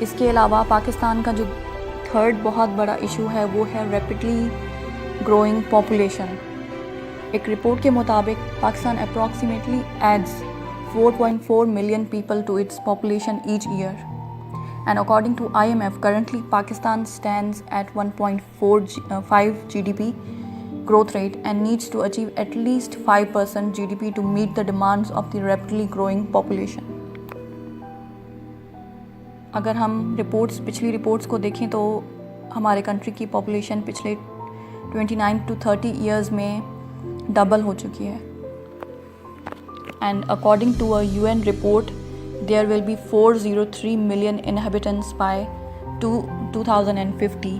S1: इसके अलावा पाकिस्तान का जो थर्ड बहुत बड़ा इशू है वो है रैपिडली ग्रोइंग पॉपुलेशन। एक रिपोर्ट के मुताबिक Pakistan approximately adds 4.4 million people to its population each year, and according to IMF, currently Pakistan stands at 1.45 GDP growth rate and needs to achieve at least 5% GDP to meet the demands of the rapidly growing population. अगर हम पिछली reports को देखें तो हमारे country की population पिछले 29 to 30 years में डबल हो चुकी है। And according to a UN report, there will be 403 million inhabitants by 2050.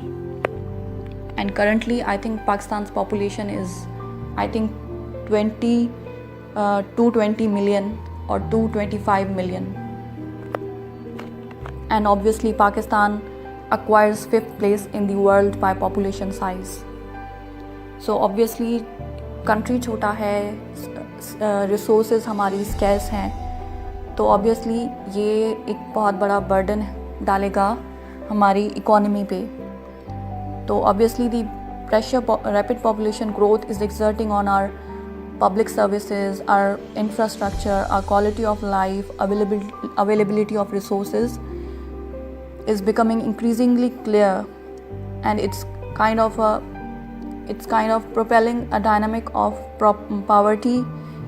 S1: And currently, I think Pakistan's population is, 220 million or 225 million. And obviously, Pakistan acquires 5th place in the world by population size. So obviously, country छोटा है, resources हमारी scarce हैं, तो obviously ये एक बहुत बड़ा burden डालेगा हमारी इकोनॉमी पे। तो obviously the pressure rapid population growth is exerting on our public services, our infrastructure, our quality of life, availability of resources is becoming increasingly clear, and it's kind of propelling a dynamic of poverty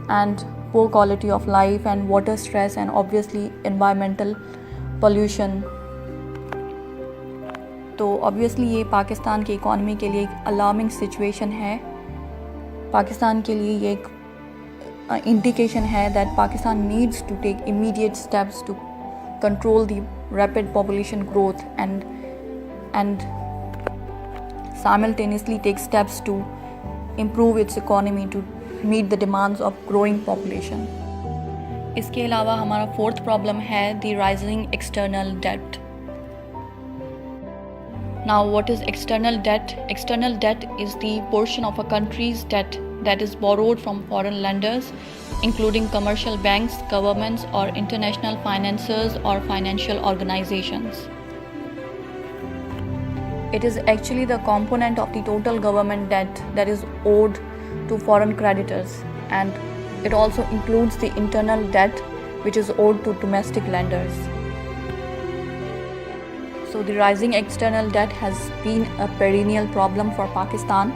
S1: and poor quality of life and water stress and obviously environmental pollution. तो obviously ये पाकिस्तान की economy के लिए एक alarming situation है। पाकिस्तान के लिए ये एक इंडिकेशन है that Pakistan needs to take immediate steps to control the rapid population growth and simultaneously take steps to improve its economy to meet the demands of growing population. इसके अलावा हमारा फोर्थ प्रॉब्लम है the rising external debt. Now, what is external debt? External debt is the portion of a country's debt that is borrowed from foreign lenders, including commercial banks, governments, or international financiers or financial organizations. It is actually the component of the total government debt that is owed to foreign creditors, and it also includes the internal debt which is owed to domestic lenders. So the rising external debt has been a perennial problem for Pakistan,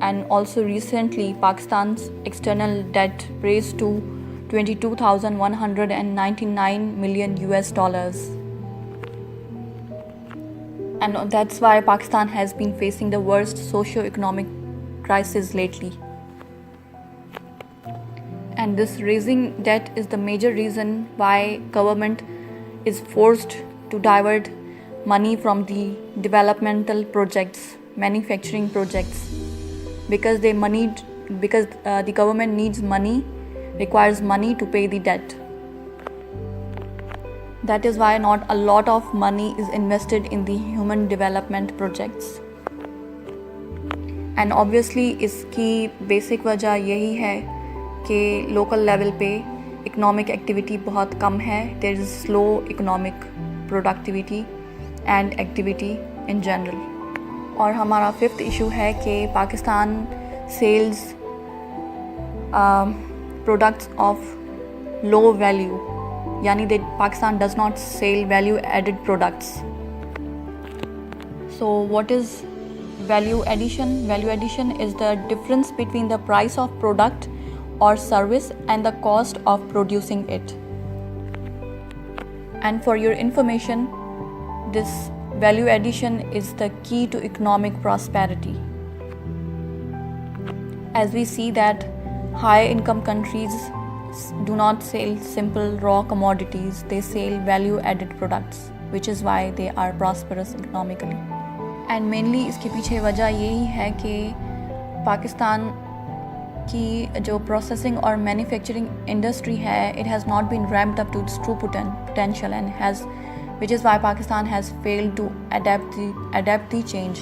S1: and also recently Pakistan's external debt raised to 22,199 million US dollars. And that's why Pakistan has been facing the worst socio-economic crisis lately. And this rising debt is the major reason why government is forced to divert money from the developmental projects, manufacturing projects, because the government needs money, requires money to pay the debt. That is why not a lot of money is invested in the human development projects. And obviously इसकी basic वजह यही है कि local level पे economic activity बहुत कम है. There is slow economic productivity and activity in general. और हमारा fifth issue है कि Pakistan sells products of low value, यानी Pakistan does not sell value added products. So what is value addition? Value addition is the difference between the price of product or service and the cost of producing it. And for your information, this value addition is the key to economic prosperity. As we see that high income countries do not sell simple raw commodities, they sell value added products, which is why they are prosperous economically. And mainly इसके पीछे वजह यही है कि पाकिस्तान की जो processing और manufacturing industry है, it has not been ramped up to its true potential, and which is why Pakistan has failed to adapt the change.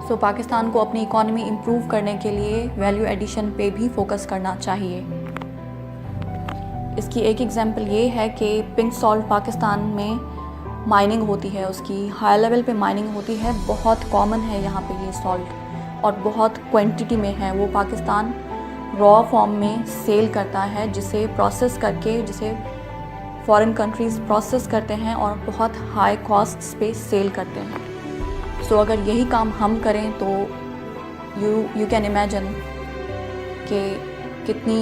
S1: So Pakistan को अपनी इकॉनमी इम्प्रूव करने के लिए वैल्यू एडिशन पे भी फोकस करना चाहिए. इसकी एक एग्जांपल ये है कि पिंक सॉल्ट पाकिस्तान में माइनिंग होती है, उसकी हाई लेवल पे माइनिंग होती है, बहुत कॉमन है यहाँ पे ये सॉल्ट और बहुत क्वांटिटी में है. वो पाकिस्तान रॉ फॉर्म में सेल करता है, जिसे प्रोसेस करके जिसे फॉरेन कंट्रीज़ प्रोसेस करते हैं और बहुत हाई कॉस्ट्स पे सेल करते हैं. सो अगर यही काम हम करें तो यू कैन इमेजिन कि कितनी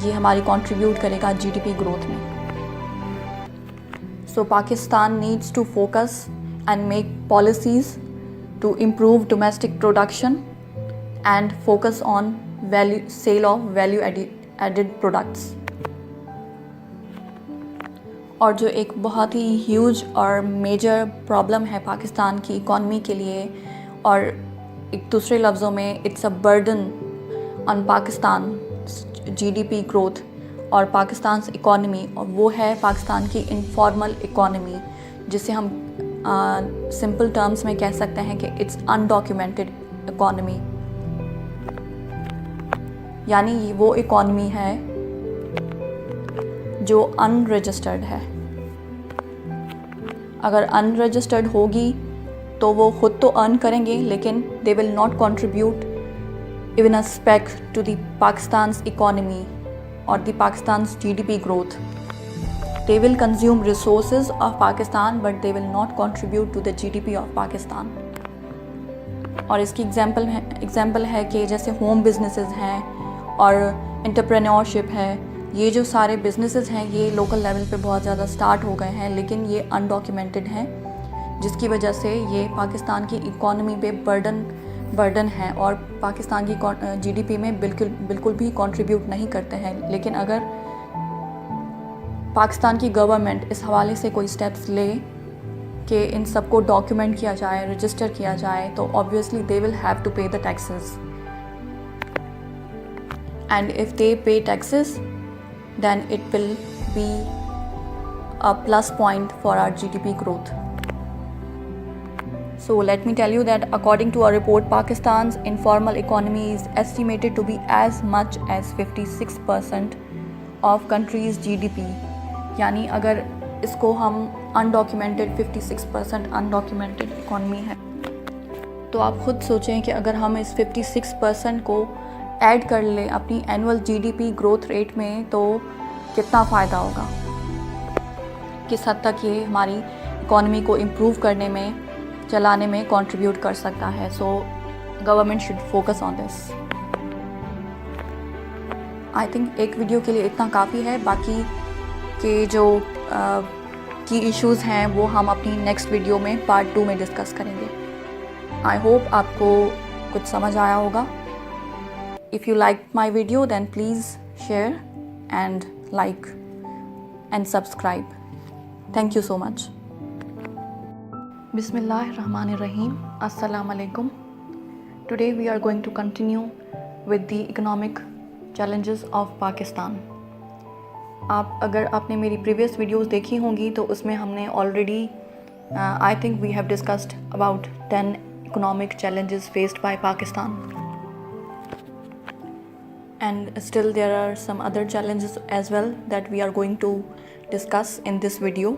S1: ये हमारी कंट्रीब्यूट करेगा जीडीपी ग्रोथ में. So Pakistan needs to focus and make policies to improve domestic production and focus on sale of value added products. और जो एक बहुत ही ह्यूज और मेजर प्रॉब्लम है पाकिस्तान की इकॉनमी के लिए, और एक दूसरे लफ्ज़ों में it's a burden on Pakistan GDP growth और पाकिस्तान इकॉनमी, और वो है पाकिस्तान की इनफॉर्मल इकॉनमी, जिसे हम सिंपल टर्म्स में कह सकते हैं कि इट्स अनडॉक्यूमेंटेड इकॉनमी. यानी वो इकॉनमी है जो अनरजिस्टर्ड है. अगर अनरजिस्टर्ड होगी तो वो ख़ुद तो अर्न करेंगे, लेकिन they will not contribute even a speck to the Pakistan's economy और the Pakistan's GDP growth. They will consume resources of Pakistan, but they will not contribute to the GDP of Pakistan. और इसकी एग्जाम्पल है कि जैसे home businesses हैं और entrepreneurship है, ये जो सारे बिजनेसेस हैं ये लोकल लेवल पे बहुत ज़्यादा स्टार्ट हो गए हैं, लेकिन ये अनडॉक्यूमेंटेड हैं, जिसकी वजह से ये पाकिस्तान की इकॉनमी पे बर्डन है और पाकिस्तान की जीडीपी में बिल्कुल भी कंट्रीब्यूट नहीं करते हैं. लेकिन अगर पाकिस्तान की गवर्नमेंट इस हवाले से कोई स्टेप्स ले कि इन सबको डॉक्यूमेंट किया जाए, रजिस्टर किया जाए, तो obviously they will have to pay the taxes, and if they pay taxes then it will be a plus point for our GDP growth. So let me tell you that according to a report, Pakistan's informal economy is estimated to be as much as 56% of country's GDP. यानी अगर इसको हम undocumented 56% undocumented economy है। तो आप खुद सोचें कि अगर हम इस 56% को ऐड कर लें अपनी एनुअल जीडीपी ग्रोथ रेट में तो कितना फ़ायदा होगा, किस हद तक ये हमारी इकॉनमी को इम्प्रूव करने में, चलाने में कंट्रीब्यूट कर सकता है। So government should focus on this. I think एक वीडियो के लिए इतना काफ़ी है। बाकी के जो की इश्यूज़ हैं वो हम अपनी नेक्स्ट वीडियो में पार्ट 2 में डिस्कस करेंगे। आई होप आपको कुछ समझ आया होगा। If you like my video then please share and like and subscribe. Thank you so much. Bismillahirrahmanirrahim. Assalamu alaikum. Today we are going to continue with the economic challenges of Pakistan. अगर आपने मेरी previous videos देखी होंगी तो उसमें हमने already I think we have discussed about 10 economic challenges faced by Pakistan. And still there are some other challenges as well that we are going to discuss in this video.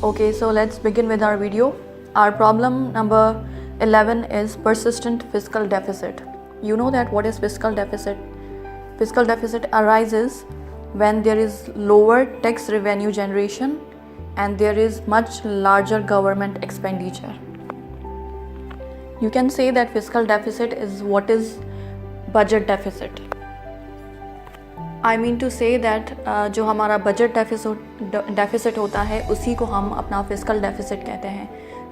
S1: Okay, so let's begin with our video. Our problem number 11 is persistent fiscal deficit. You know that what is fiscal deficit? Fiscal deficit arises when there is lower tax revenue generation and there is much larger government expenditure. You can say that fiscal deficit is what is budget deficit. I mean to say that जो हमारा budget deficit होता है उसी को हम अपना fiscal deficit कहते हैं।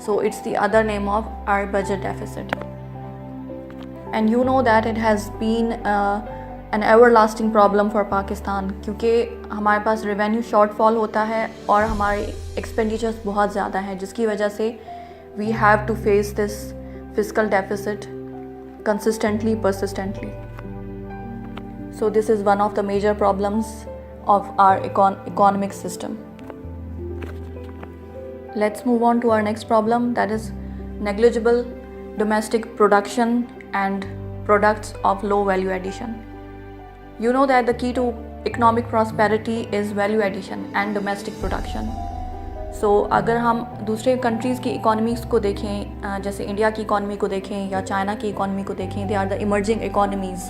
S1: So it's the other name of our budget deficit. And you know that it has been an everlasting problem for Pakistan, क्योंकि हमारे पास रेवेन्यू शॉर्टफॉल होता है और हमारे एक्सपेंडिचर्स बहुत ज़्यादा हैं, जिसकी वजह से we have to face this fiscal deficit consistently, persistently. So this is one of the major problems of our economic system. Let's move on to our next problem, that is negligible domestic production and products of low value addition. You know that the key to economic prosperity is value addition and domestic production. So अगर हम दूसरे countries की economies को देखें, जैसे India की economy को देखें या चाइना की इकोनॉमी को देखें, they are the emerging economies.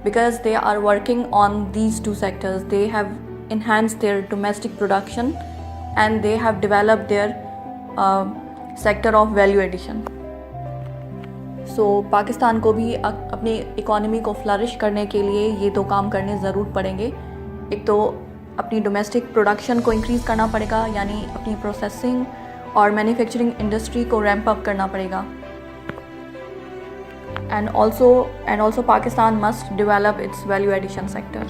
S1: Because they are working on these two sectors, they have enhanced their domestic production and they have developed their sector of value addition. So Pakistan को भी अपनी economy को flourish करने के लिए ये दो काम करने ज़रूर पड़ेंगे. एक तो अपनी डोमेस्टिक प्रोडक्शन को इंक्रीज़ करना पड़ेगा, यानी अपनी प्रोसेसिंग और मैन्युफैक्चरिंग इंडस्ट्री को रैंप अप करना पड़ेगा. And also Pakistan must develop its value addition sector,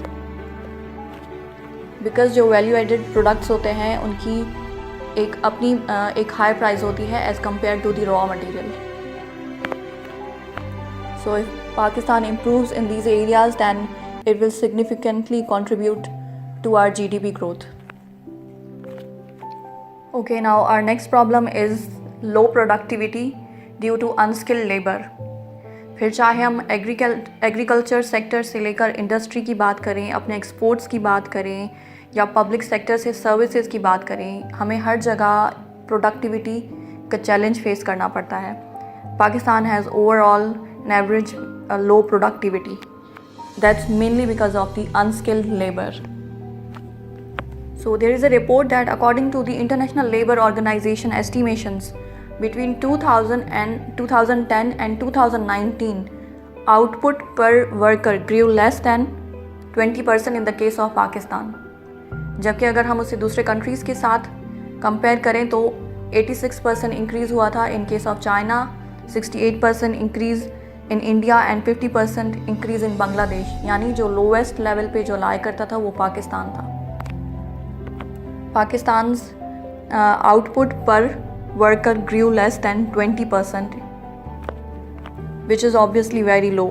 S1: because जो value added products होते हैं उनकी एक high price होती है as compared to the raw material. So if Pakistan improves in these areas, then it will significantly contribute to our GDP growth. Okay, now our next problem is low productivity due to unskilled labor. फिर चाहे हम agriculture sector से लेकर industry की बात करें, अपने exports की बात करें या पब्लिक सेक्टर से सर्विसेज की बात करें, हमें हर जगह प्रोडक्टिविटी का चैलेंज फेस करना पड़ता है. Pakistan has overall an average low productivity. That's mainly because of the unskilled labour. So there is a report that according to the International Labour Organization estimations, between 2010 and 2019, output per worker grew less than 20% in the case of Pakistan. जबकि अगर हम उसे दूसरे countries के साथ compare करें तो 86% increase हुआ था in case of China, 68% increase in India and 50% increase in Bangladesh. यानी जो लोवेस्ट लेवल पे जो लाया करता था वो पाकिस्तान था. Pakistan's output per worker grew less than 20%, which is obviously very low.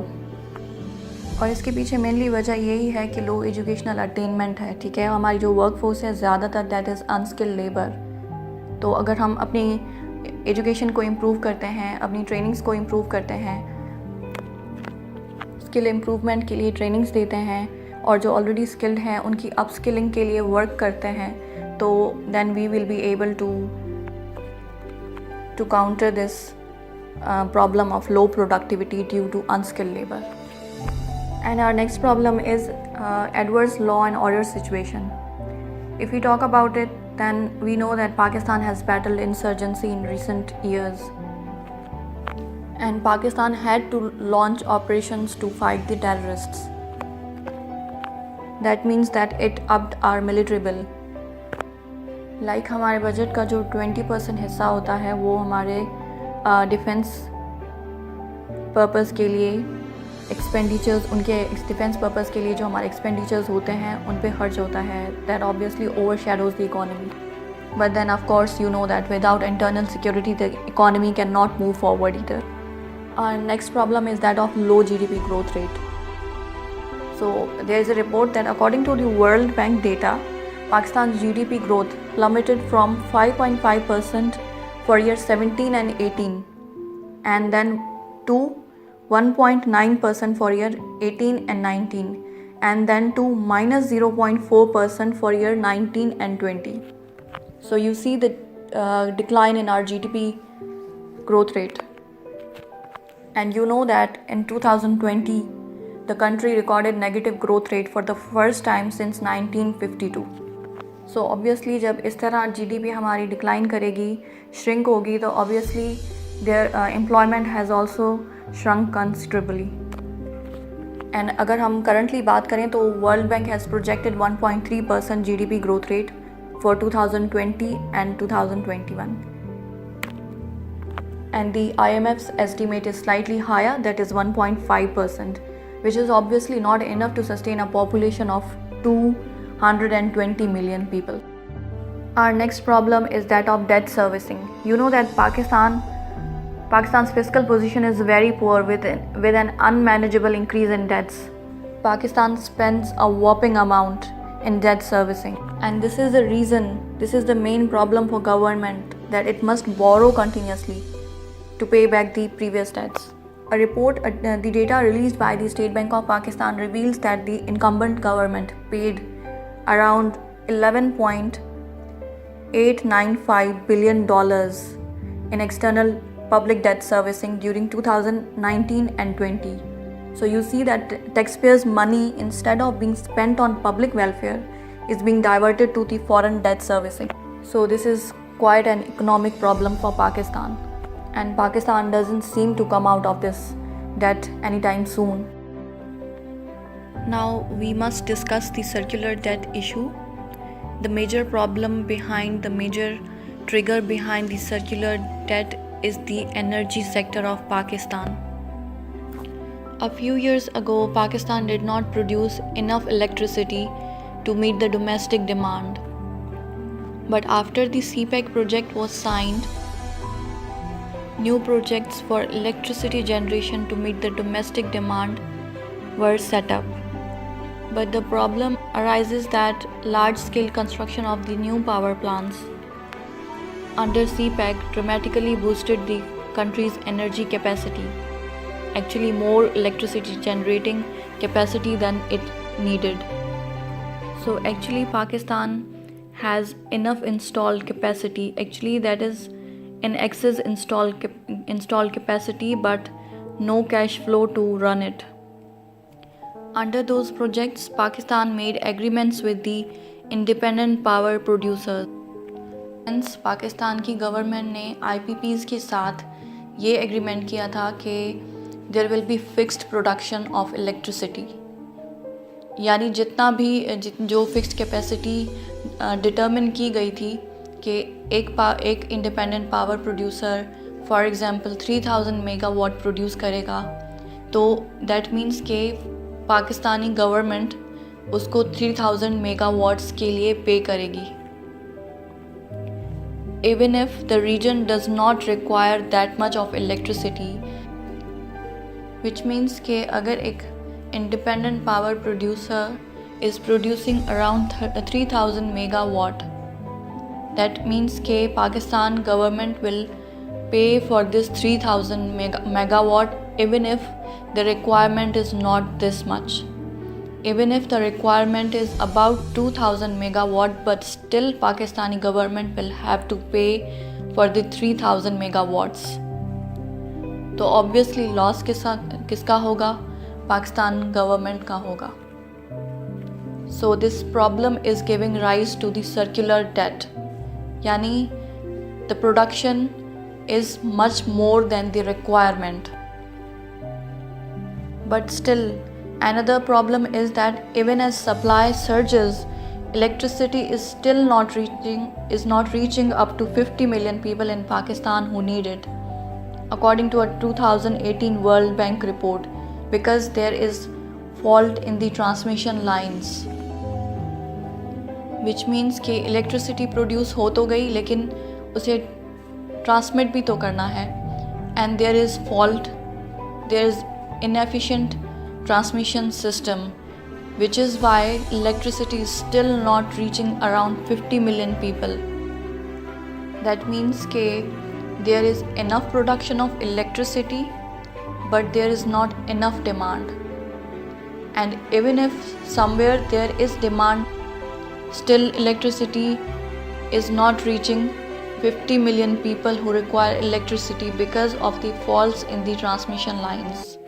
S1: और इसके पीछे मेनली वजह यही है कि लो एजुकेशनल अटेनमेंट है. ठीक है, हमारी जो वर्क फोर्स है ज़्यादातर दैट इज़ अनस्किल्ड लेबर. तो अगर हम अपनी एजुकेशन को इम्प्रूव करते हैं, अपनी ट्रेनिंग्स को इम्प्रूव करते हैं, स्किल इम्प्रूवमेंट के लिए ट्रेनिंग्स देते हैं, और जो ऑलरेडी स्किल्ड हैं उनकी अपस्किलिंग के लिए वर्क करते हैं, तो then we will be able to counter this problem of low productivity due to unskilled labor. And our next problem is adverse law and order situation. If we talk about it, then we know that Pakistan has battled insurgency in recent years, and Pakistan had to launch operations to fight the terrorists. That means that it upped our military bill. Like हमारे budget का जो 20% हिस्सा होता है वो हमारे defence purpose के लिए एक्सपेंडिचर्स, उनके डिफेंस पर्पस के लिए जो हमारे एक्सपेंडिचर्स होते हैं उन पे खर्च होता है. That obviously overshadows the economy. But then of course you know that without internal security the economy cannot move forward either. Our next problem is that of low GDP growth rate. So there is a report that according to the World Bank data, Pakistan's GDP growth plummeted from 5.5% for year 17 and 18, and then to 1.9% for year 18 and 19, and then to minus 0.4% for year 19 and 20. So you see the decline in our GDP growth rate. And you know that in 2020, the country recorded negative growth rate for the first time since 1952. So obviously जब इस तरह GDP हमारी decline करेगी, shrink होगी, तो obviously their employment has also shrunk considerably. And अगर हम currently बात करें तो World Bank has projected 1.3% GDP growth rate for 2020 and 2021. And the IMF's estimate is slightly higher, that is 1.5%, which is obviously not enough to sustain a population of 220 million people. Our next problem is that of debt servicing. You know that Pakistan's fiscal position is very poor with an unmanageable increase in debts. Pakistan spends a whopping amount in debt servicing, and this is the main problem for government, that it must borrow continuously to pay back the previous debts. A report, the data released by the State Bank of Pakistan reveals that the incumbent government paid around $11.895 billion in external public debt servicing during 2019 and 20. So you see that taxpayers' money, instead of being spent on public welfare, is being diverted to the foreign debt servicing. So this is quite an economic problem for Pakistan. And Pakistan doesn't seem to come out of this debt anytime soon. Now we must discuss the circular debt issue. The major trigger behind the circular debt is the energy sector of Pakistan. A few years ago, Pakistan did not produce enough electricity to meet the domestic demand. But after the CPEC project was signed, new projects for electricity generation to meet the domestic demand were set up. But the problem arises that large-scale construction of the new power plants under CPEC dramatically boosted the country's energy capacity, actually more electricity generating capacity than it needed. So actually Pakistan has enough installed capacity, actually that is in excess installed capacity, but no cash flow to run it. Under those projects, Pakistan made agreements with the independent power producers. Hence, Pakistan की government ने IPPs के साथ ये agreement किया था कि there will be fixed production of electricity. यानी जितना भी जो फिक्स्ड कैपेसिटी डिटर्मिन की गई थी कि एक independent power producer for example 3000 megawatt produce करेगा, तो दैट मीन्स कि पाकिस्तानी गवर्नमेंट उसको 3000 मेगावाट्स के लिए पे करेगी, even if the region does not require that much of electricity, which means कि अगर एक independent power producer is producing around 3000 megawatt, that means कि Pakistan government will pay for this 3000 megawatt even if the requirement is not this much. even if the requirement is about 2000 megawatt, but still Pakistani government will have to pay for the 3000 megawatts. तो obviously loss किसका होगा? Pakistan government का होगा. So this problem is giving rise to the circular debt. यानी the production is much more than the requirement. But still, another problem is that even as supply surges, electricity is still not reaching up to 50 million people in Pakistan who need it, according to a 2018 World Bank report, because there is fault in the transmission lines, which means कि electricity produce हो तो गई लेकिन उसे transmit भी तो करना है, and there is fault, there is inefficient transmission system, which is why electricity is still not reaching around 50 million people. That means that there is enough production of electricity, but there is not enough demand. And even if somewhere there is demand, still electricity is not reaching 50 million people who require electricity because of the faults in the transmission lines.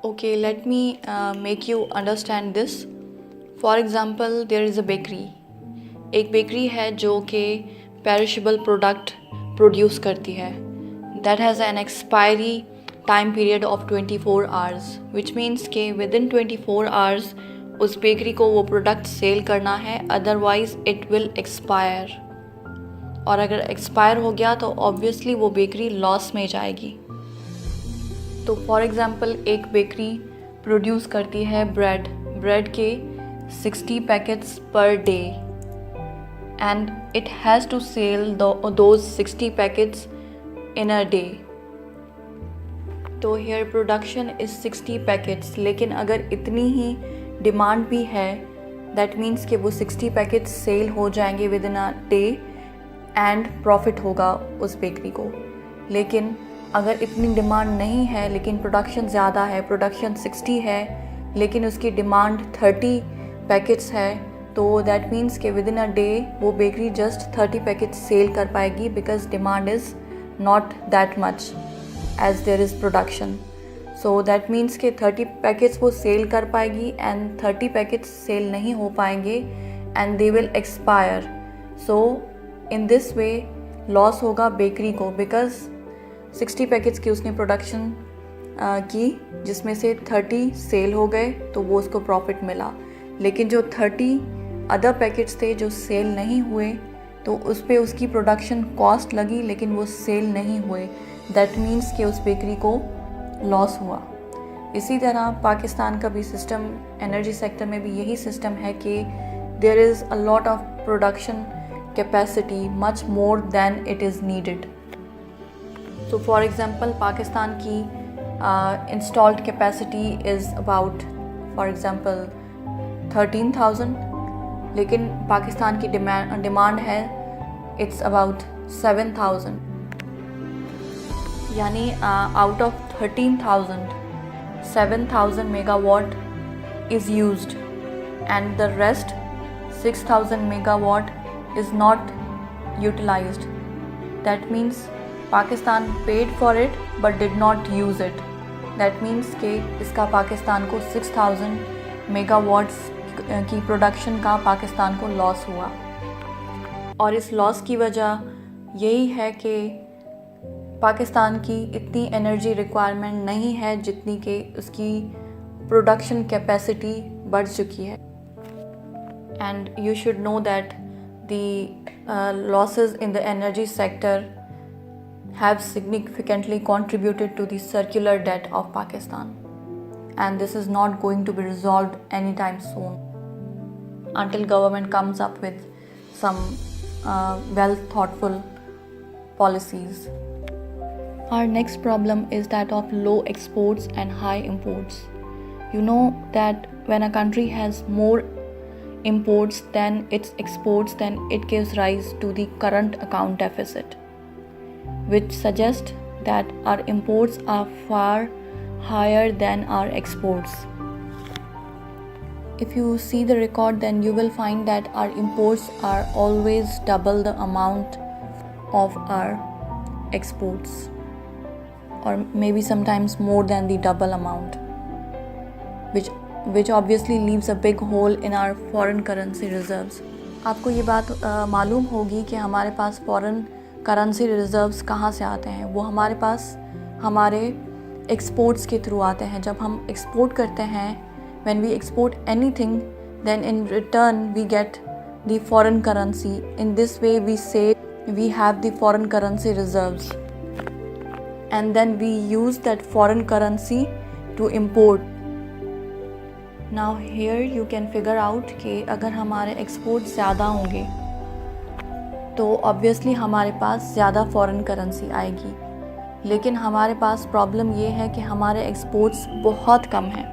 S1: Okay, let me make you understand this. For example, there is a bakery. एक bakery है जो कि perishable product produce करती है. That has an expiry time period of 24 hours, which means कि within 24 hours उस bakery को वो product sale करना है, otherwise it will expire. और अगर expire हो गया तो obviously वो बेकरी loss में जाएगी. तो फॉर एग्ज़ाम्पल एक बेकरी प्रोड्यूस करती है ब्रेड के 60 पैकेट्स पर day, and it has to sell those 60 packets in a day. तो हेयर प्रोडक्शन इज़ 60 पैकेट्स, लेकिन अगर इतनी ही डिमांड भी है, दैट मीन्स कि वो 60 पैकेट्स सेल हो जाएंगे with in a day and profit होगा उस बेकरी को. लेकिन अगर इतनी डिमांड नहीं है लेकिन प्रोडक्शन ज़्यादा है, प्रोडक्शन 60 है लेकिन उसकी डिमांड 30 पैकेट्स है, तो दैट मीन्स कि विद इन अ डे वो बेकरी जस्ट 30 पैकेट्स सेल कर पाएगी, because demand is not that much as there is production. So that means कि 30 पैकेट्स वो सेल कर पाएगी एंड 30 पैकेट्स सेल नहीं हो पाएंगे and they will expire. So in this way loss होगा बेकरी को, बिकॉज 60 पैकेट्स की उसने प्रोडक्शन की जिसमें से 30 सेल हो गए तो वो उसको प्रॉफिट मिला, लेकिन जो 30 अदर पैकेट्स थे जो सेल नहीं हुए तो उस पर उसकी प्रोडक्शन कॉस्ट लगी लेकिन वो सेल नहीं हुए. दैट मीन्स कि उस बेकरी को लॉस हुआ. इसी तरह पाकिस्तान का भी सिस्टम, एनर्जी सेक्टर में भी यही सिस्टम है कि there is a lot of production capacity, much more than it is needed. So for example, Pakistan की installed capacity is about, for example, 13,000, लेकिन पाकिस्तान की डिमांड है it's about 7,000. यानी out of 13,000, 7,000 megawatt is used and the rest 6,000 megawatt is not utilized. That means Pakistan paid for it but did not use it. That means कि इसका पाकिस्तान को 6,000 megawatts की production का पाकिस्तान को लॉस हुआ. और इस लॉस की वजह यही है कि पाकिस्तान की इतनी एनर्जी रिक्वायरमेंट नहीं है जितनी कि उसकी प्रोडक्शन कैपेसिटी बढ़ चुकी है. And you should know that the losses in the energy sector have significantly contributed to the circular debt of Pakistan, and this is not going to be resolved anytime soon until government comes up with some well thoughtful policies. Our next problem is that of low exports and high imports. You know that when a country has more imports than its exports, then it gives rise to the current account deficit, which suggests that our imports are far higher than our exports. if you see the record, then you will find that our imports are always double the amount of our exports, or maybe sometimes more than the double amount, which obviously leaves a big hole in our foreign currency reserves. आपको ये बात मालूम होगी कि हमारे पास foreign currency reserves कहाँ से आते हैं. वो हमारे पास हमारे एक्सपोर्ट्स के थ्रू आते हैं. जब हम एक्सपोर्ट करते हैं, when we export anything, then in return we get the foreign currency. In this way we say we have the foreign currency reserves, and then we use that foreign currency to import. Now here you can figure out कि अगर हमारे export ज़्यादा होंगे तो obviously हमारे पास ज़्यादा foreign currency आएगी. लेकिन हमारे पास प्रॉब्लम ये है कि हमारे एक्सपोर्ट्स बहुत कम हैं,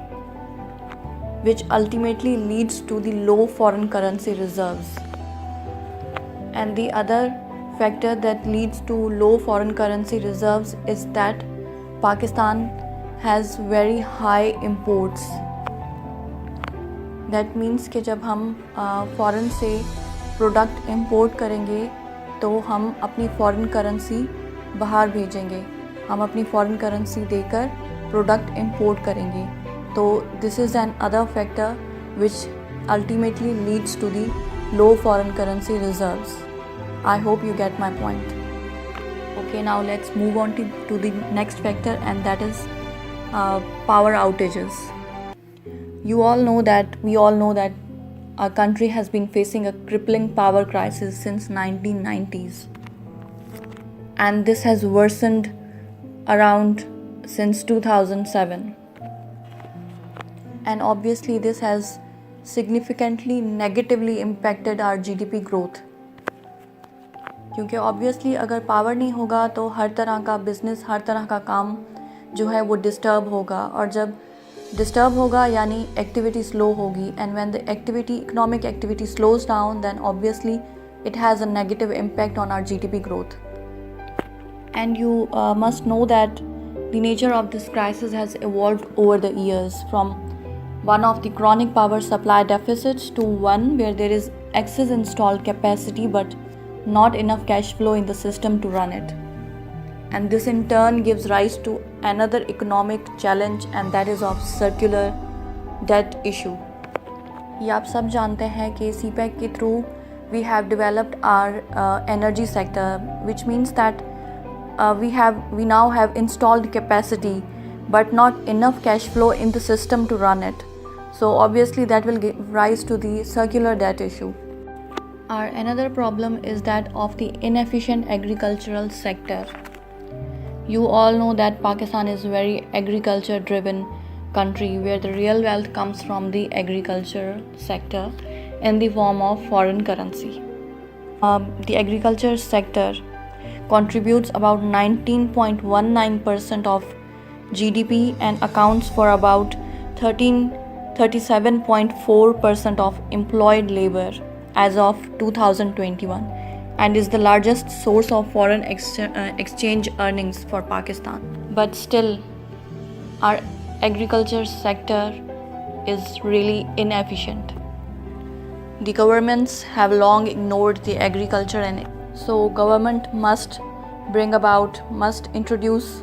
S1: which ultimately leads to the low foreign currency reserves. And the other factor that leads to low foreign currency reserves is that Pakistan has very high imports. That means कि जब हम foreign से product import करेंगे तो हम अपनी foreign currency बाहर भेजेंगे, हम अपनी फॉरेन करेंसी देकर प्रोडक्ट इंपोर्ट करेंगे. तो this is another factor which ultimately leads to the low foreign currency reserves. I hope you get my point. Okay, now let's move on to the next factor, and that is power outages. We all know that our country has been facing a crippling power crisis since 1990s, and this has worsened around since 2007. And obviously this has significantly negatively impacted our GDP growth. क्योंकि obviously अगर power नहीं होगा तो हर तरह का business, हर तरह का काम जो है वो डिस्टर्ब होगा, और जब डिस्टर्ब होगा यानी एक्टिविटी स्लो होगी. And when the economic activity slows down, then obviously it has a negative impact on our GDP growth. And you must know that the nature of this crisis has evolved over the years, from one of the chronic power supply deficits to one where there is excess installed capacity but not enough cash flow in the system to run it. And this in turn gives rise to another economic challenge, and that is of circular debt issue. ये आप सब जानते हैं कि CPEC के through we have developed our energy sector, which means that we now have installed capacity but not enough cash flow in the system to run it. So obviously that will give rise to the circular debt issue. Our another problem is that of the inefficient agricultural sector. You all know that Pakistan is a very agriculture driven country where the real wealth comes from the agriculture sector in the form of foreign currency. The agriculture sector contributes about 19.19% of GDP and accounts for about 37.4% of employed labor as of 2021, and is the largest source of foreign exchange earnings for Pakistan. But still, our agriculture sector is really inefficient. The governments have long ignored the agriculture, and so government must introduce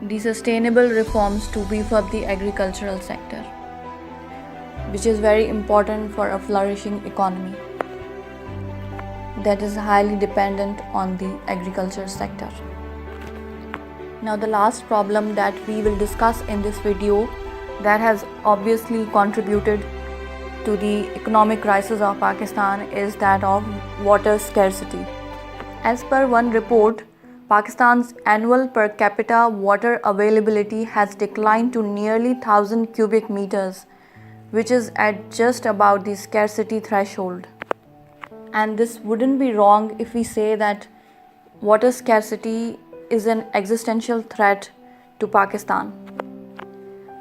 S1: the sustainable reforms to beef up the agricultural sector, which is very important for a flourishing economy that is highly dependent on the agriculture sector. Now the last problem that we will discuss in this video that has obviously contributed to the economic crisis of Pakistan is that of water scarcity. As per one report, Pakistan's annual per capita water availability has declined to nearly 1,000 cubic meters, which is at just about the scarcity threshold. And this wouldn't be wrong if we say that water scarcity is an existential threat to Pakistan.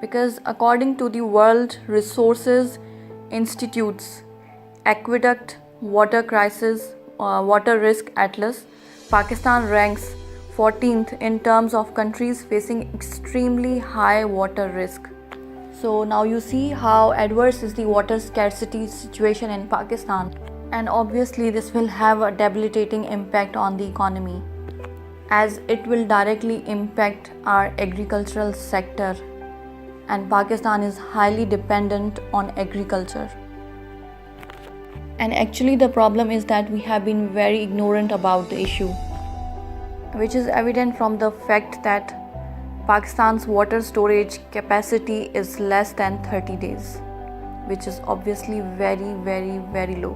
S1: Because according to the World Resources Institute's Aqueduct Water Crisis Water Risk Atlas, Pakistan ranks 14th in terms of countries facing extremely high water risk. So now you see how adverse is the water scarcity situation in Pakistan, and obviously this will have a debilitating impact on the economy, as it will directly impact our agricultural sector, and Pakistan is highly dependent on agriculture. And actually the problem is that we have been very ignorant about the issue, which is evident from the fact that Pakistan's water storage capacity is less than 30 days, which is obviously very low.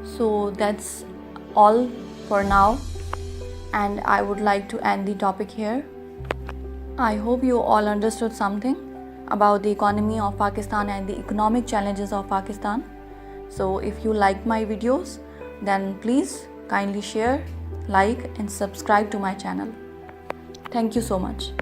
S1: So that's all for now, and I would like to end the topic here. I hope you all understood something about the economy of Pakistan and the economic challenges of Pakistan. So if you like my videos, then please kindly share, like and subscribe to my channel. Thank you so much.